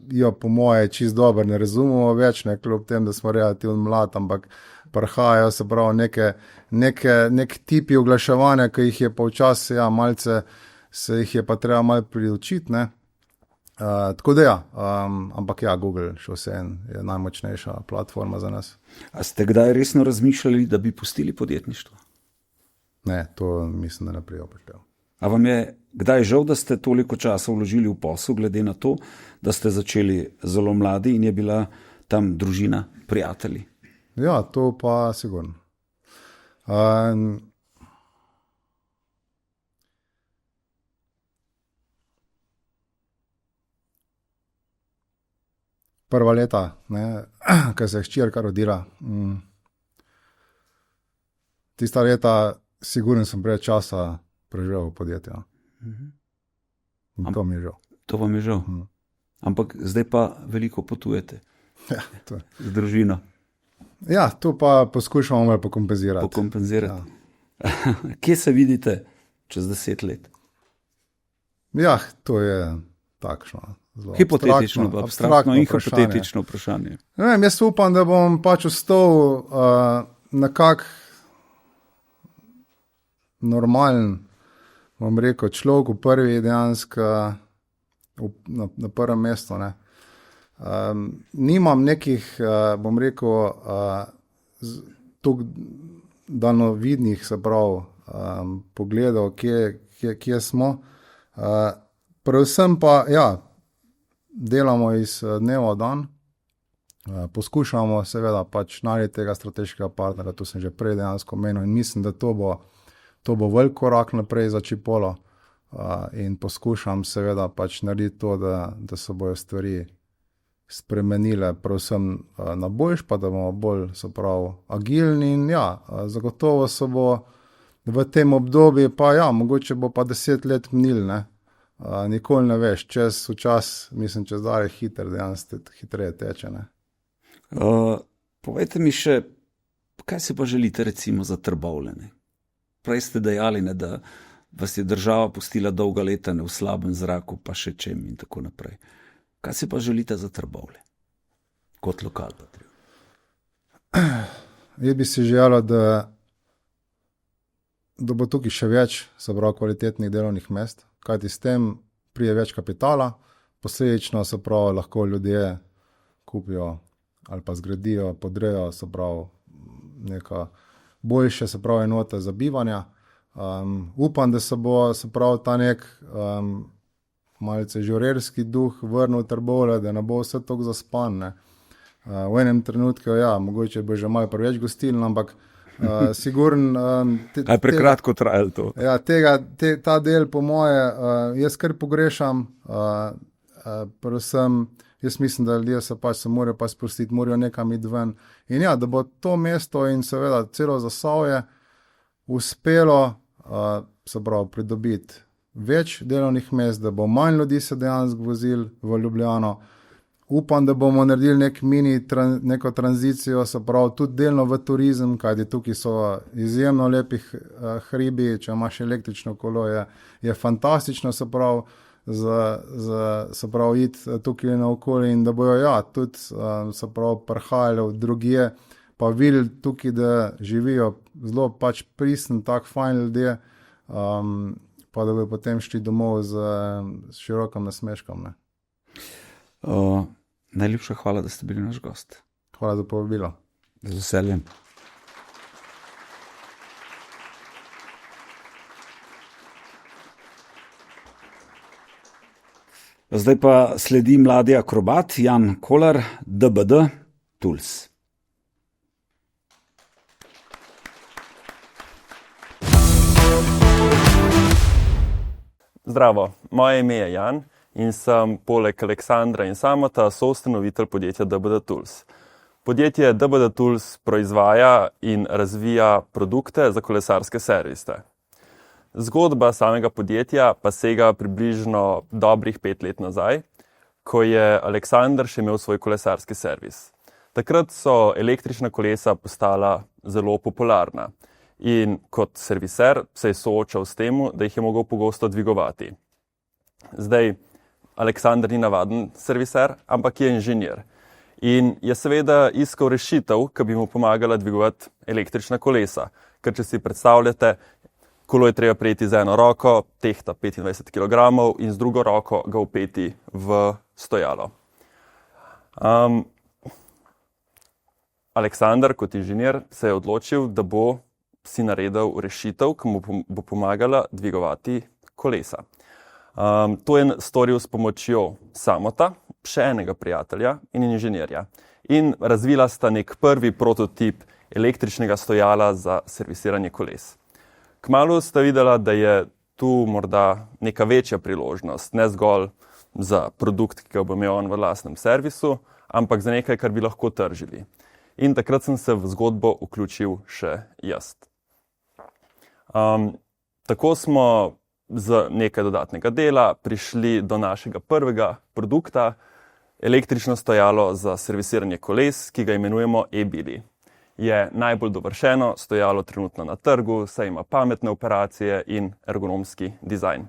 jo po moje čist dobro ne razumemo več, ne, kljub tem, da smo relativno mlad, ampak prihajajo se prav nek tipi oglaševanja, ki jih je pa včasih malce, se jih je pa treba malo priučiti, ne. Tako da ampak Google še vseeno je najmočnejša platforma za nas. A ste kdaj resno razmišljali, da bi pustili podjetništvo? Ne, to mislim, da ne prije upoštev. A vam je kdaj žal, da ste toliko časa vložili v posel, glede na to, da ste začeli zelo mladi in je bila tam družina, prijatelji? Ja, to pa sigurno. Prva leta, ne, ko se je hčerka rodila, tista leta sigurno sem prej časa preživel v podjetju. In to mi je žal. To vam je žal. Ampak zdaj pa veliko potujete. Ja, to. Z družino. Ja, to pa poskušamo malo pokompenzirati. Pokompenzirati. Ja. Kje se vidite čez 10 let? Ja, to je takšno. Hipotetično, abstraktno in hipotetično vprašanje. Ne vem, jaz upam, da bom pač ostal nekak normalen, bom rekel, človek v prvi dejansko na prvem mestu, ne. Nimam nekih, bom rekel, toliko daljnovidnih, se pravi, pogledov, kje smo. Predvsem pa, delamo iz dneva v dan, poskušamo seveda pač najti tega strateškega partnerja, to sem že prej dejansko omenil in mislim, da to bo velik korak naprej za Chipolo, in poskušam seveda pač narediti to, da se bojo stvari spremenile, predvsem na boljš, pa da bomo bolj, se pravi, agilni in zagotovo se bo v tem obdobju pa mogoče bo pa 10 let minil, ne. Nikoli ne veš, mislim, čez dalje dejansko hitreje teče, ne. Povejte mi še, kaj si pa želite recimo za Trbovlje, ne? Prej ste dejali, ne, da vas je država pustila dolga leta v slabem zraku, pa še čem in tako naprej. Kaj si pa želite za Trbovlje kot lokalpatriot? Jaz bi si želel, da bo tukaj še več, se pravi, kvalitetnih delovnih mest, kajti s tem pride več kapitala, posledično, se pravi, lahko ljudje kupijo ali pa zgradijo, podrejo, se pravi, neka boljše, se pravi, enote za bivanja. Upam, da se bo, se pravi, ta nek malce žurerski duh vrnil v Trbovlje, da ne bo vse toliko zaspan, ne. V enem trenutku, mogoče bo že malo preveč gostiln, ampak sigurno... Kaj prekratko trajalo to? Ja, ta del po moje, jaz kar pogrešam, predvsem, jaz mislim, da ljudje se morajo pa sprostiti, morajo nekam iti ven. In da bo to mesto in seveda celo Zasavje uspelo, se pravi, pridobiti več delovnih mest, da bo manj ljudi se dejansko vozil v Ljubljano. Upam, da bomo naredili neko tranzicijo, se pravi, tudi delno v turizem, kajti tukaj so izjemno lepi hribi, če imaš električno kolo, je fantastično, se pravi, se pravi, iti tukaj naokoli in da bojo, tudi, se pravi, prihajali od drugje, pa videli tukaj, da živijo zelo pač pristen, tak fajn ljudje, pa da bi potem šli domov s širokim nasmeškom. Ne? Najlepša hvala, da ste bili naš gost. Hvala za povabilo. Z veseljem. Zdaj pa sledi mladi akrobat Jan Kolar, DBD Tools. Zdravo, moje ime je Jan in sem poleg Aleksandra in Samota soustanovitelj podjetja DBD Tools. Podjetje DBD Tools proizvaja in razvija produkte za kolesarske servise. Zgodba samega podjetja pa sega približno dobrih 5 let nazaj, ko je Aleksandar še imel svoj kolesarski servis. Takrat so električna kolesa postala zelo popularna in kot serviser se je soočal s tem, da jih je mogel pogosto dvigovati. Zdaj, Aleksandar ni navaden serviser, ampak je inženir. In je seveda iskal rešitev, ki bi mu pomagala dvigovati električna kolesa. Ker če si predstavljate, kolo je treba prijeti z eno roko, tehta 25 kg in z drugo roko ga vpeti v stojalo. Aleksandar kot inženir se je odločil, da bo si naredil rešitev, ki mu bo pomagala dvigovati kolesa. To je storil s pomočjo Samota, še enega prijatelja in inženirja. In razvila sta nek prvi prototip električnega stojala za servisiranje koles. Kmalu sta videla, da je tu morda neka večja priložnost, ne zgolj za produkt, ki ga bo imel on v lastnem servisu, ampak za nekaj, kar bi lahko tržili. In takrat sem se v zgodbo vključil še jaz. Tako smo z nekaj dodatnega dela prišli do našega prvega produkta, električno stojalo za servisiranje koles, ki ga imenujemo e-Bili. Je najbolj dovršeno stojalo trenutno na trgu, saj ima pametne operacije in ergonomski dizajn.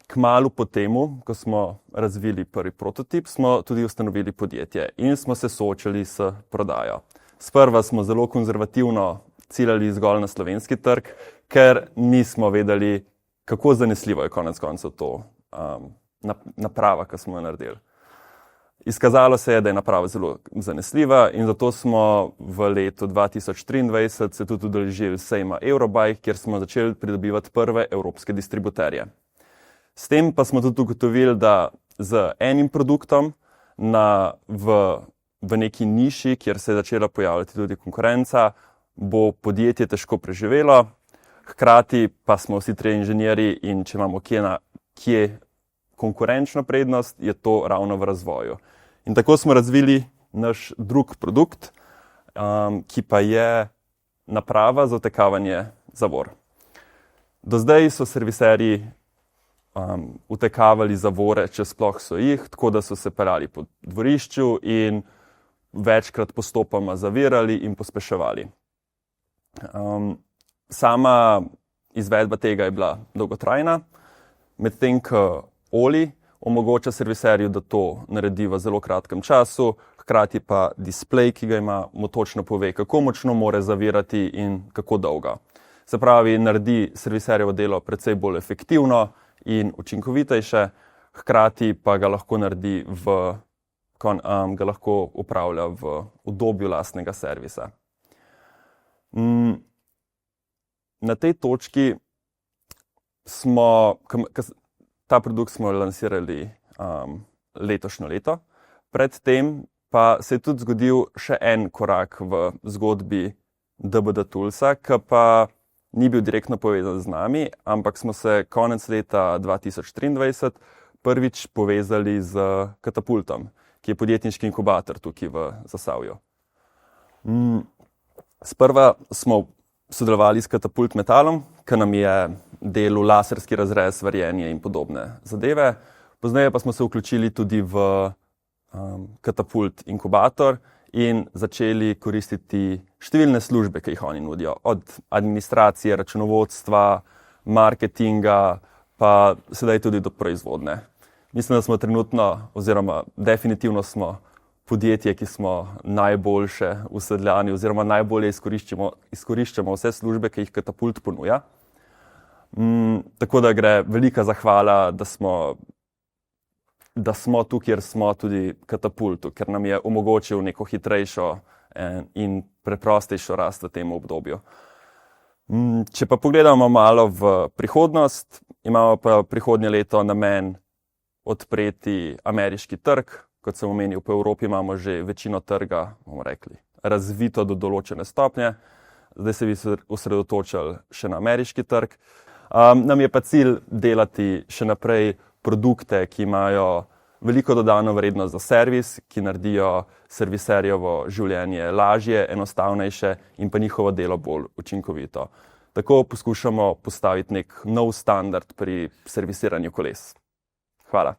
Kmalu po temu, ko smo razvili prvi prototip, smo tudi ustanovili podjetje in smo se soočali s prodajo. Sprva smo zelo konzervativno ciljali zgolj na slovenski trg, ker nismo vedeli, kako zanesljivo je konec koncev to naprava, ki smo jo naredili. Izkazalo se je, da je naprava zelo zanesljiva in zato smo v letu 2023 se tudi udeležili sejma Eurobike, kjer smo začeli pridobivati prve evropske distributerje. S tem pa smo tudi ugotovili, da z enim produktom v neki niši, kjer se je začela pojavljati tudi konkurenca, bo podjetje težko preživelo, hkrati pa smo vsi trije inženirji in če imamo kje konkurenčno prednost, je to ravno v razvoju. In tako smo razvili naš drug produkt, ki pa je naprava za vtekavanje zavor. Do zdaj so serviserji vtekavali zavore, če sploh so jih, tako da so se peljali po dvorišču in večkrat postopoma zavirali in pospeševali. Sama izvedba tega je bila dolgotrajna, medtem ko Oli omogoča serviserju, da to naredi v zelo kratkem času, hkrati pa displej, ki ga ima, mu točno pove, kako močno more zavirati in kako dolgo. Se pravi, naredi serviserjevo delo precej bolj efektivno in učinkovitejše, hkrati pa ga lahko naredi ga lahko upravlja v udobju lastnega servisa. Na tej točki ta produkt smo lansirali letošnjo leto. Predtem pa se je tudi zgodil še en korak v zgodbi DBD Toolsa, ki pa ni bil direktno povezan z nami, ampak smo se konec leta 2023 prvič povezali z Katapultom, ki je podjetniški inkubator tukaj v Zasavju. Sprva smo sodelovali s Katapult Metalom, ki nam je delal laserski razrez, varjenje in podobne zadeve. Pozneje pa smo se vključili tudi v Katapult inkubator in začeli koristiti številne službe, ki jih oni nudijo. Od administracije, računovodstva, marketinga, pa sedaj tudi do proizvodne. Mislim, da smo trenutno, oziroma definitivno smo podjetje, ki smo najboljše usedljani oziroma najbolje izkoriščamo vse službe, ki jih Katapult ponuja. Tako da gre velika zahvala, da smo tu, kjer smo, tudi Katapultu, ker nam je omogočil neko hitrejšo in preprostejšo rast v tem obdobju. Če pa pogledamo malo v prihodnost, imamo pa prihodnje leto namen odpreti ameriški trg. Kot sem omenil, po Evropi imamo že večino trga, bomo rekli, razvito do določene stopnje. Zdaj se bi osredotočili še na ameriški trg. Nam je pa cilj delati še naprej produkte, ki imajo veliko dodano vrednost za servis, ki naredijo serviserjevo življenje lažje, enostavnejše in pa njihovo delo bolj učinkovito. Tako poskušamo postaviti nek nov standard pri servisiranju koles. Hvala.